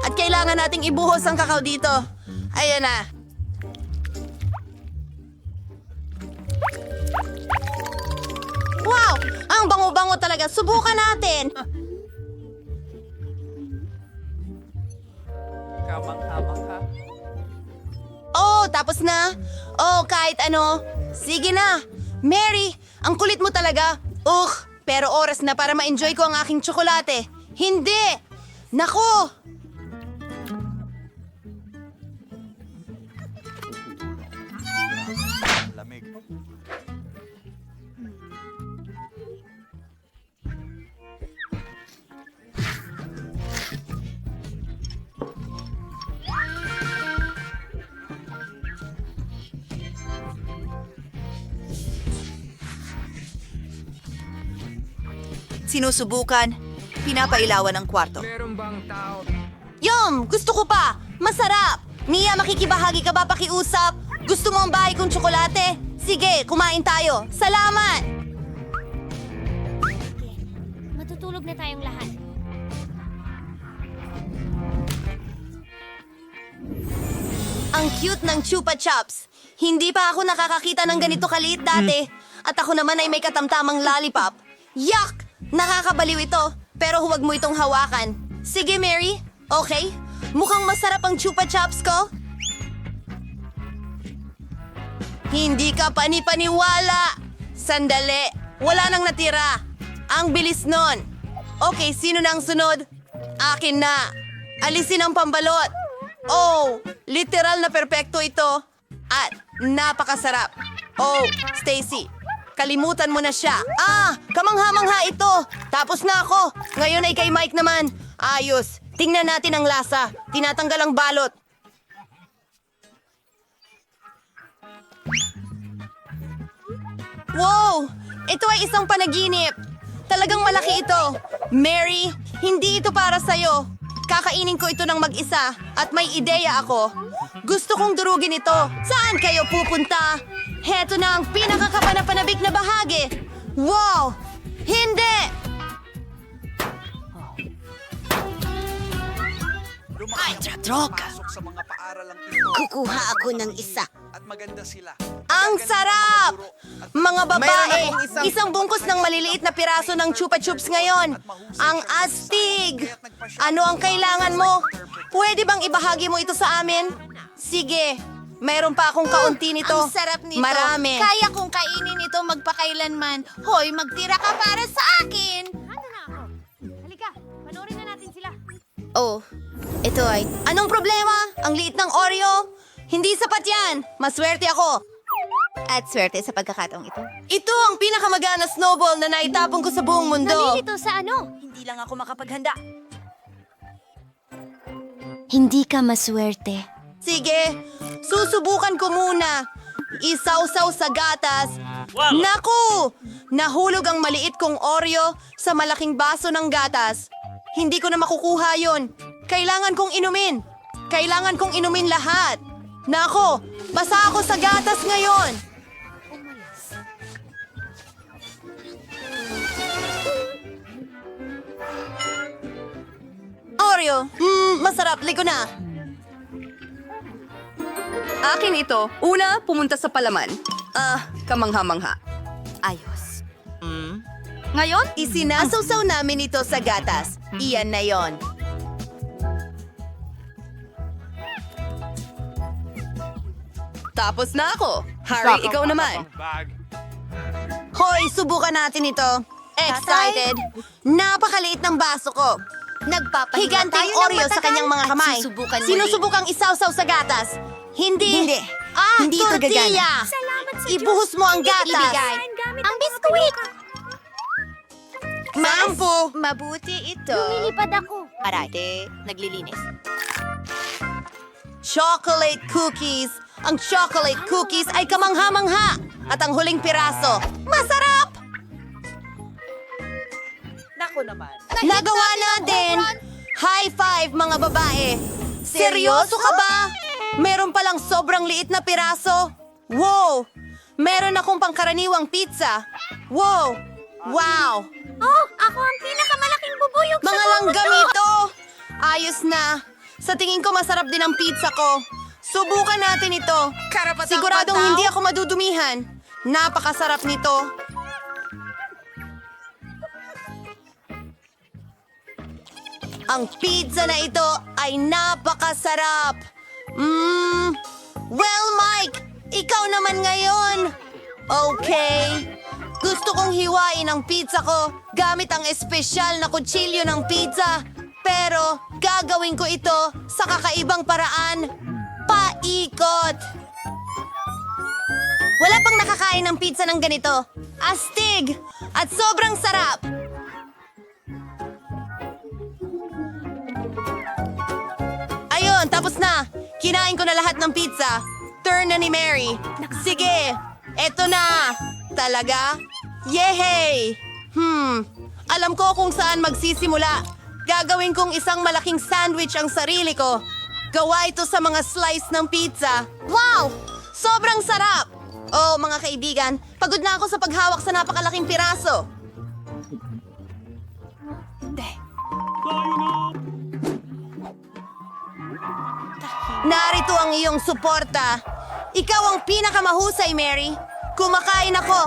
At kailangan nating ibuhos ang kakao dito. Ayan na. Wow! Ang bango-bango talaga. Subukan natin. Kamangha-mangha. Oh, tapos na? Oh, kahit ano. Sige na. Mary, ang kulit mo talaga. Pero oras na para ma-enjoy ko ang aking tsokolate. Hindi! Nako! Lamig. Sinusubukan. Pinapailawan ang kwarto. Meron bang tao? Yum! Gusto ko pa! Masarap! Mia, makikibahagi ka ba pakiusap? Gusto mo ang bahay kong tsokolate? Sige, kumain tayo. Salamat! Matutulog na tayong lahat. Ang cute ng Chupa Chups. Hindi pa ako nakakakita ng ganito kaliit dati. At ako naman ay may katamtamang lollipop. Yuck! Nakakabaliw ito. Pero huwag mo itong hawakan. Sige, Mary. Okay? Mukhang masarap ang Chupa Chups ko. Hindi ka panipaniwala. Sandali. Wala nang natira. Ang bilis nun. Okay, sino na ang sunod? Akin na. Alisin ang pambalot. Oh, literal na perpekto ito. At napakasarap. Oh, Stacy, kalimutan mo na siya. Kamangha-mangha ito. Tapos na ako. Ngayon ay kay Mike naman. Ayos. Tingnan natin ang lasa. Tinatanggal ang balot. Wow! Ito ay isang panaginip. Talagang malaki ito. Mary, hindi ito para sa'yo. Kakainin ko ito ng mag-isa at may ideya ako. Gusto kong durugin ito. Saan kayo pupunta? Heto na ang pinakakapanapanabik na bahagi. Wow! Hindi! Ay, droga! Sa mga paaralang ito. Kukuha ako ng isa. At maganda sila. Ang sarap! Mga babae, Mayroon akong isang bungkus ng maliliit na piraso ng Chupa Chups ngayon. Ang astig! Ano ang kailangan mo? Pwede bang ibahagi mo ito sa amin? Sige, mayroon pa akong kaunti nito. Ang sarap nito. Marami. Kaya kong kainin ito magpakailanman. Hoy, magtira ka para sa akin. Ano na ako? Halika, panoorin na natin sila. Oh, ito ay... Anong problema? Ang liit ng Oreo? Hindi sapat yan. Maswerte ako. At swerte sa pagkakataong ito. Ito ang pinakamagana snowball na naitapon ko sa buong mundo. Nalilito sa ano? Hindi lang ako makapaghanda. Hindi ka maswerte. Sige, susubukan ko muna. Isawsaw sa gatas. Naku! Nahulog ang maliit kong Oreo sa malaking baso ng gatas. Hindi ko na makukuha yon. Kailangan kong inumin. Kailangan kong inumin lahat. Nako, basa ako sa gatas ngayon. Oreo, masarap. Ligo na. Akin ito. Una, pumunta sa palaman. Kamangha-mangha. Ayos. Ngayon, isinasawsaw namin ito sa gatas. Iyan na yon. Tapos na ako. Harry, ikaw naman. Hoy, subukan natin ito. Excited? Napakaliit ng baso ko. Nagpapahinga Higanting tayo ng Oreo sa matagal kanyang mga at kamay. susubukang muli. Sinusubukang isawsaw sa gatas. Hindi. Hindi ito tortilla. gagana. Salamat sa Ibuhos mo ang gatas. Ibigay. Ang biskuit. Mampu. Mabuti ito. Lumilipad ako. Parate, naglilinis. Chocolate cookies. Ang chocolate cookies ay kamangha-mangha. At ang huling piraso, masarap! Nako naman. Nagawa natin! High five, mga babae! Seryoso ka ba? Meron palang sobrang liit na piraso? Wow! Meron akong pangkaraniwang pizza. Wow! Wow! Oh, ako ang pinakamalaking bubuyog sa Mga buong langgam mundo. ito! Ayos na. Sa tingin ko masarap din ang pizza ko. Subukan natin ito. Siguradong hindi ako madudumihan. Napakasarap nito. Ang pizza na ito ay napakasarap. Well, Mike, ikaw naman ngayon. Okay. Gusto kong hiwain ang pizza ko gamit ang espesyal na kutsilyo ng pizza. Pero gagawin ko ito sa kakaibang paraan. Paikot. Wala pang nakakain ng pizza ng ganito. Astig at sobrang sarap. Ayun, tapos na. Kinain ko na lahat ng pizza. Turn na ni Mary. Sige, eto na. Talaga? Yehey! Alam ko kung saan magsisimula. Gagawin kong isang malaking sandwich ang sarili ko. Gawa ito sa mga slice ng pizza. Wow! Sobrang sarap! Oh, mga kaibigan, pagod na ako sa paghawak sa napakalaking piraso. Narito ang iyong suporta. Ikaw ang pinakamahusay, Mary. Kumakain ako.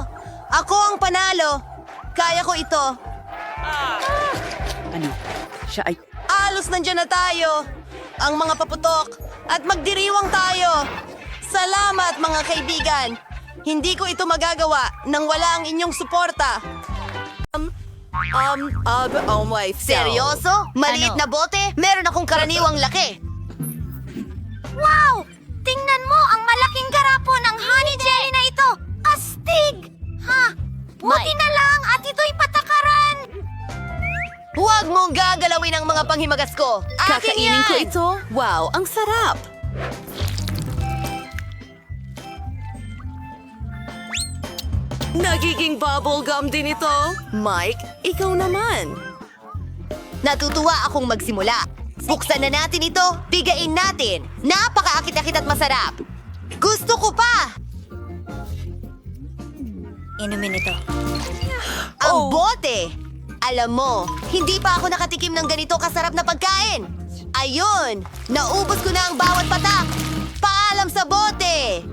Ako ang panalo. Kaya ko ito. Alos nandiyan na tayo. Ang mga paputok. At magdiriwang tayo. Salamat, mga kaibigan. Hindi ko ito magagawa nang wala ang inyong suporta. Oh my Seryoso? Maliit na bote? Meron akong karaniwang laki. Wow! Tingnan mo ang malaking garapo ng honey jelly na ito! Astig! Ha? Buti na lang at ito'y patakaran! Huwag mong gagalawin ang mga panghimagas ko. Akin yan! Kakainin ko ito. Wow, ang sarap. Nagiging bubblegum din ito. Mike, ikaw naman. Natutuwa akong magsimula. Buksan na natin ito, bigain natin. Napakaakit-akit at masarap. Gusto ko pa! Inumin ito. Ang bote! Alam mo, hindi pa ako nakatikim ng ganito kasarap na pagkain. Ayun! Naubos ko na ang bawat patak. Paalam sa bote!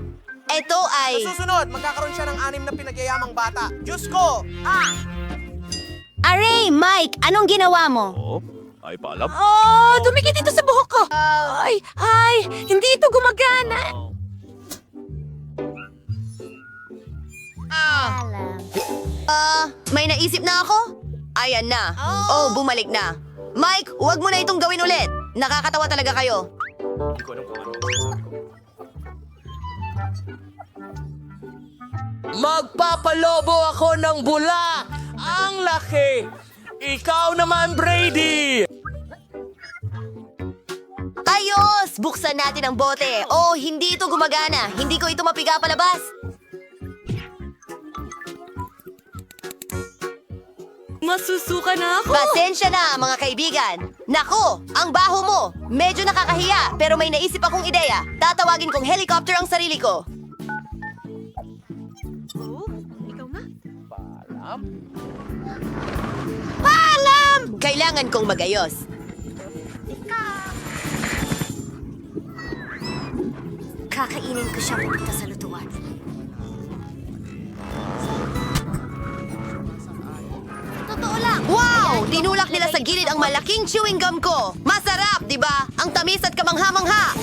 Ito ay... Susunod, magkakaroon siya ng 6 na pinagyayamang bata. Diyos ko! Aray, Mike, anong ginawa mo? Ay, paalam. Oh, dumikit ito sa buhok ko. Ay, hindi ito gumagana. May naisip na ako? Ayan na. Oh, bumalik na. Mike, huwag mo na itong gawin ulit. Nakakatawa talaga kayo. Magpapalobo ako ng bula! Ang laki! Ikaw naman, Brady! Ayos! Buksan natin ang bote. Oh, hindi ito gumagana. Hindi ko ito mapiga palabas. Masusuka na ako. Pasensya na, mga kaibigan. Nako, ang baho mo. Medyo nakakahiya, pero may naisip akong ideya. Tatawagin kong helicopter ang sarili ko. Paalam! Kailangan kong magayos. Kakainin ko siya pupunta sa lutuan. Totoo lang! Wow! Tinulak nila sa gilid ang malaking chewing gum ko. Masarap, di ba? Ang tamis at kamangha-mangha.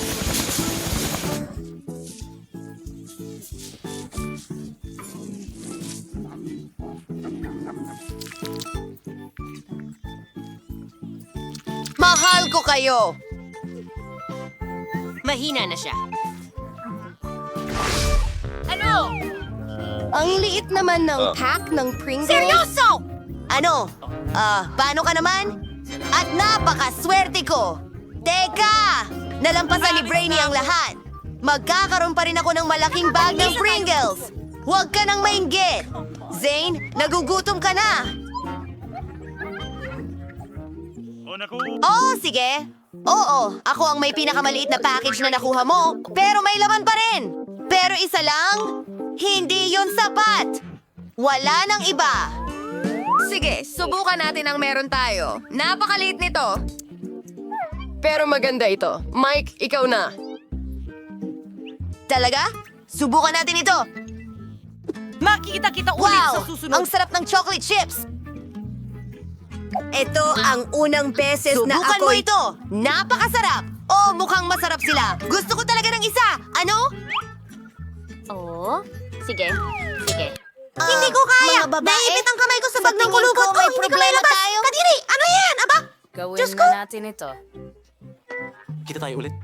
Mahal ko kayo. Mahina na siya. Ano? Ang liit naman ng pack ng Pringles. Seryoso! Ano? Paano ka naman? At napakaswerte ko! Teka! Nalampasan ni Brainy ang lahat. Magkakaroon pa rin ako ng malaking bag ng Pringles. Huwag ka nang mainggit. Zane, nagugutom ka na. Oo, sige. Oo, ako ang may pinakamaliit na package na nakuha mo, pero may laman pa rin. Pero isa lang, hindi yun sapat. Wala nang iba. Sige, subukan natin ang meron tayo. Napakaliit nito. Pero maganda ito. Mike, ikaw na. Talaga? Subukan natin ito. Makikita kita ulit Wow! sa susunod. Ang sarap ng chocolate chips. Ito ang unang beses na ako... Subukan mo ito! Napakasarap! Oh, mukhang masarap sila. Gusto ko talaga ng isa. Ano? Oo? Sige. Hindi ko kaya. Naipit ang kamay ko sa bag ng kulubot ko. Hindi ko lalabas. Kadiri, ano yan? Aba? Gawin Diyos ko. na natin ito. Kita tayo ulit.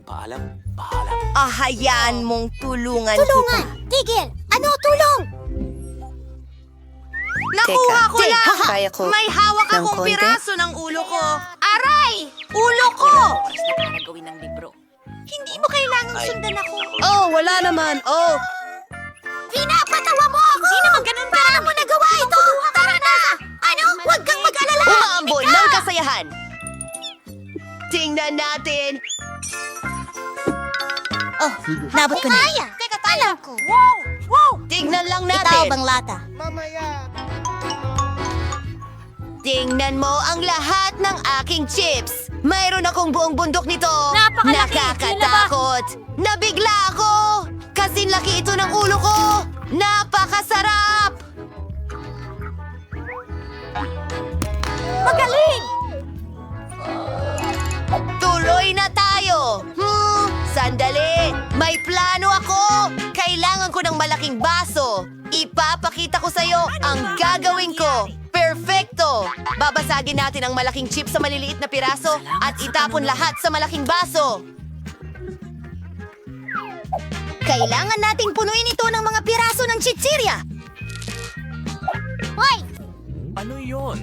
Paalam. Hayaan mong tulungan Tulungan! Tigil! Ano tulong? Nakuha ko lang! kaya ko May hawak ng akong konti? piraso ng ulo ko. Aray! Ulo ko! Hindi mo kailangang sundan ako. Oh, wala naman. Oh, Pinapatawa mo ako! Hindi naman ganun ba? Paano mo nagawa ito? Tara na! Ano? Huwag kang mag-alala! Umaambon ng kasayahan. Tingnan natin. Oh, nabot ko na. Kaya! Teka, alam ko. Tingnan lang Itaw natin. bang lata? Tingnan mo ang lahat ng aking chips. Mayroon akong buong bundok nito. Napakalaki. Nakakatakot. Nabigla ako. Kasing laki ito ng ulo ko. Napakasarap. Magaling! Tuloy na tayo. Sandali. May plano ako. Kailangan ko ng malaking baso. Ipapakita ko sa'yo ang gagawin ko. Perfecto! Babasagin natin ang malaking chip sa maliliit na piraso at itapon lahat sa malaking baso. Kailangan nating punuin ito ng mga piraso ng chichirya. Hoy! Ano yon?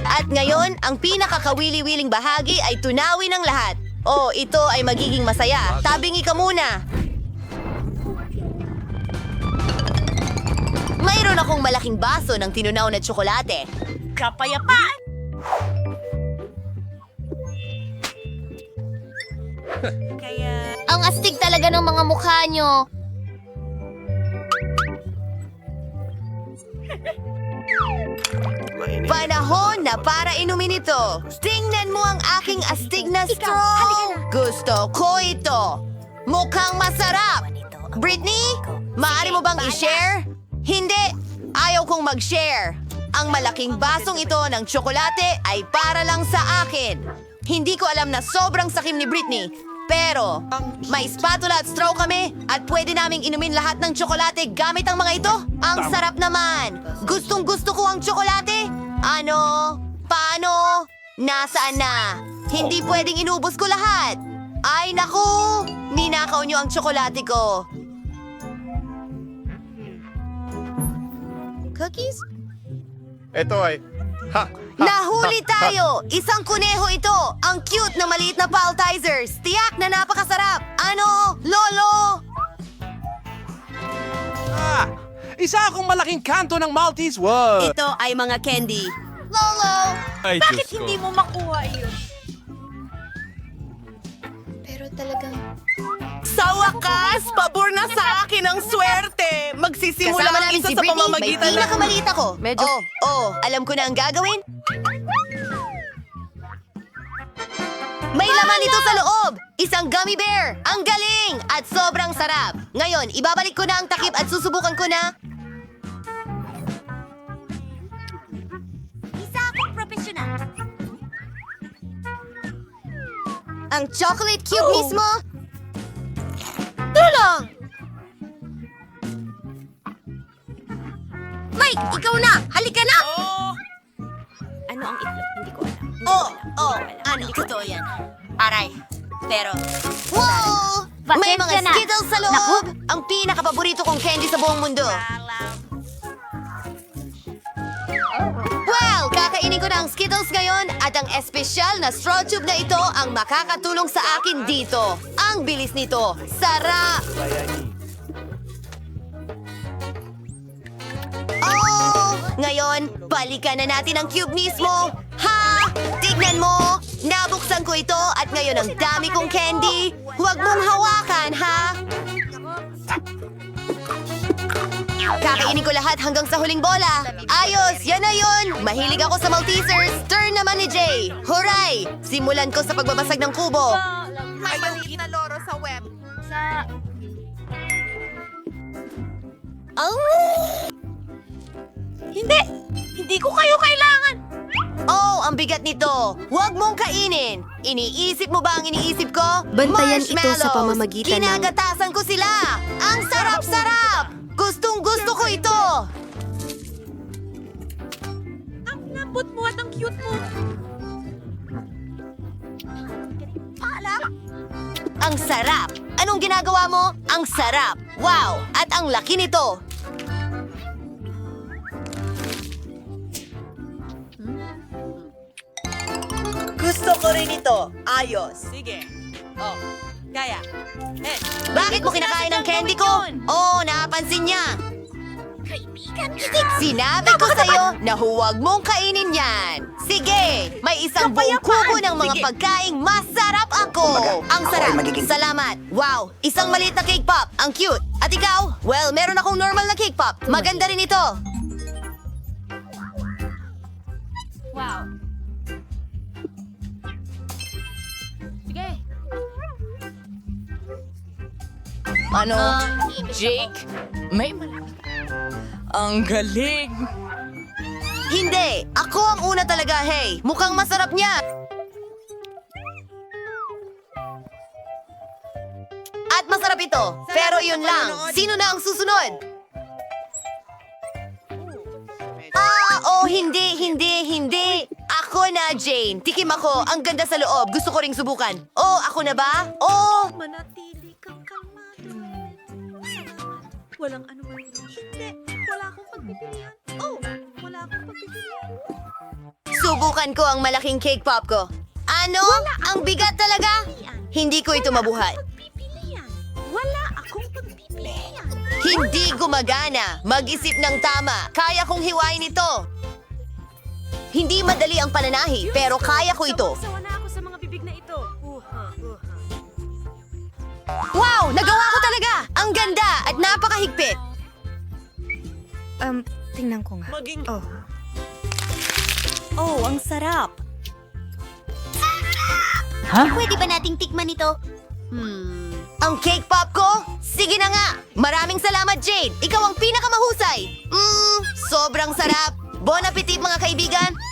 At ngayon, ang pinakakawili-wiling bahagi ay tunawin ng lahat. Oh, ito ay magiging masaya. Tabingi ka muna. Mayroon akong malaking baso ng tinunaw na tsokolate. Kapayapaan! Ang astig talaga ng mga mukha nyo. Panahon na para inumin ito. Tingnan mo ang aking astig na straw. Gusto ko ito. Mukhang masarap. Britney, maaari mo bang i-share? Hindi. Ayaw kong mag-share. Ang malaking basong ito ng tsokolate ay para lang sa akin. Hindi ko alam na sobrang sakim ni Britney. Pero, may spatula at straw kami at pwede naming inumin lahat ng tsokolate gamit ang mga ito. Ang sarap naman. Gustong gusto ko ang tsokolate. Ano? Paano? Nasaan na? Hindi pwedeng inubos ko lahat. Ay naku! Ninakaw niyo ang tsokolate ko. Cookies? Ito ay... Nahuli tayo! Isang kuneho ito! Ang cute na maliit na paltizers! Tiyak na napakasarap! Ano? Lolo! Isa akong malaking kanto ng Maltese. Wow! Ito ay mga candy. Lolo! Ay, Bakit Diyos ko. hindi mo makuha iyon? pero talagang... Sa wakas, pabor na sa akin ang swerte! Magsisimula Kasama ang namin isa si sa Britney. pamamagitan May pinakamaliit ako. Medyo- Alam ko na ang gagawin. May laman ito sa loob! Isang gummy bear! Ang galing! At sobrang sarap! Ngayon, ibabalik ko na ang takip at susubukan ko na... Isa akong profesional. Ang chocolate cube mismo! Tulong! Mike, ikaw na! Halika na! Ano ang itlog? Hindi ko alam. Ano? Totoo yan. Aray. Pero... Wow! May Pasensya mga na. Skittles sa loob! Ang pinakapaborito kong candy sa buong mundo. Well, kakainin ko na ang Skittles ngayon at ang espesyal na straw tube na ito ang makakatulong sa akin dito. Ang bilis nito. Sarap! Oh! Ngayon, balikan na natin ang cube mismo. Ha? Tignan mo! Nabuksan ko ito at ngayon ang dami kong candy. Huwag mong hawakan, ha? Kakainin ko lahat hanggang sa huling bola. Ayos! Yan na yun! Mahilig ako sa Maltesers. Turn naman ni Jay. Huray! Simulan ko sa pagbabasag ng kubo. May maliit na loro sa web. Hindi! Hindi ko kayo kailangan! Oh, ang bigat nito. Huwag mong kainin. Iniisip mo ba ang iniisip ko? Bantayan ito sa Marshmallows. pamamagitan ng- Ginagatasan ko sila. Ang sarap-sarap. Gustong-gusto ko ito. Ang lambot mo at ang cute mo. Ang sarap. Anong ginagawa mo? Ang sarap. Wow! At ang laki nito. Gusto ko rin ito. Ayos. Sige. Oh, kaya. Bakit mo kinakain ang candy ko? Oo, napansin niya. Sinabi ko sa'yo na huwag mong kainin yan. Sige, may isang buong kubo ng mga pagkaing masarap ako. Ang sarap. Salamat. Wow, isang maliit na cake pop. Ang cute. At ikaw? Well, meron akong normal na cake pop. Maganda rin ito. Wow. Sige. Ano? Jake? May ang galing! Hindi! Ako ang una talaga, hey! Mukhang masarap niya! At masarap ito! Pero yun lang! Sino na ang susunod? Hindi! Ako na, Jane! Tikim ako! Ang ganda sa loob! Gusto ko ring subukan! Oh, ako na ba? Oh! Manatili kang kalmado. Walang anuman. Hindi. Wala akong pagpipilian. Oh, wala akong pagpipilian. Subukan ko ang malaking cake pop ko. Ano? Ang bigat talaga? Hindi ko ito mabuhat. Pagpipilian. Wala akong pagpipilian. Hindi gumagana. Mag-isip ng tama. Kaya kong hiwain ito. Hindi madali ang pananahi, pero kaya ko ito. Sawa na ako sa mga bibig na ito. Wow! Nagawa ko talaga! Ang ganda at napakahigpit. Tingnan ko nga. Oh, ang sarap. Pwede ba nating tikman ito? Ang cake pop ko? Sige na nga! Maraming salamat, Jade! Ikaw ang pinakamahusay! Sobrang sarap! Bon appetit, mga kaibigan!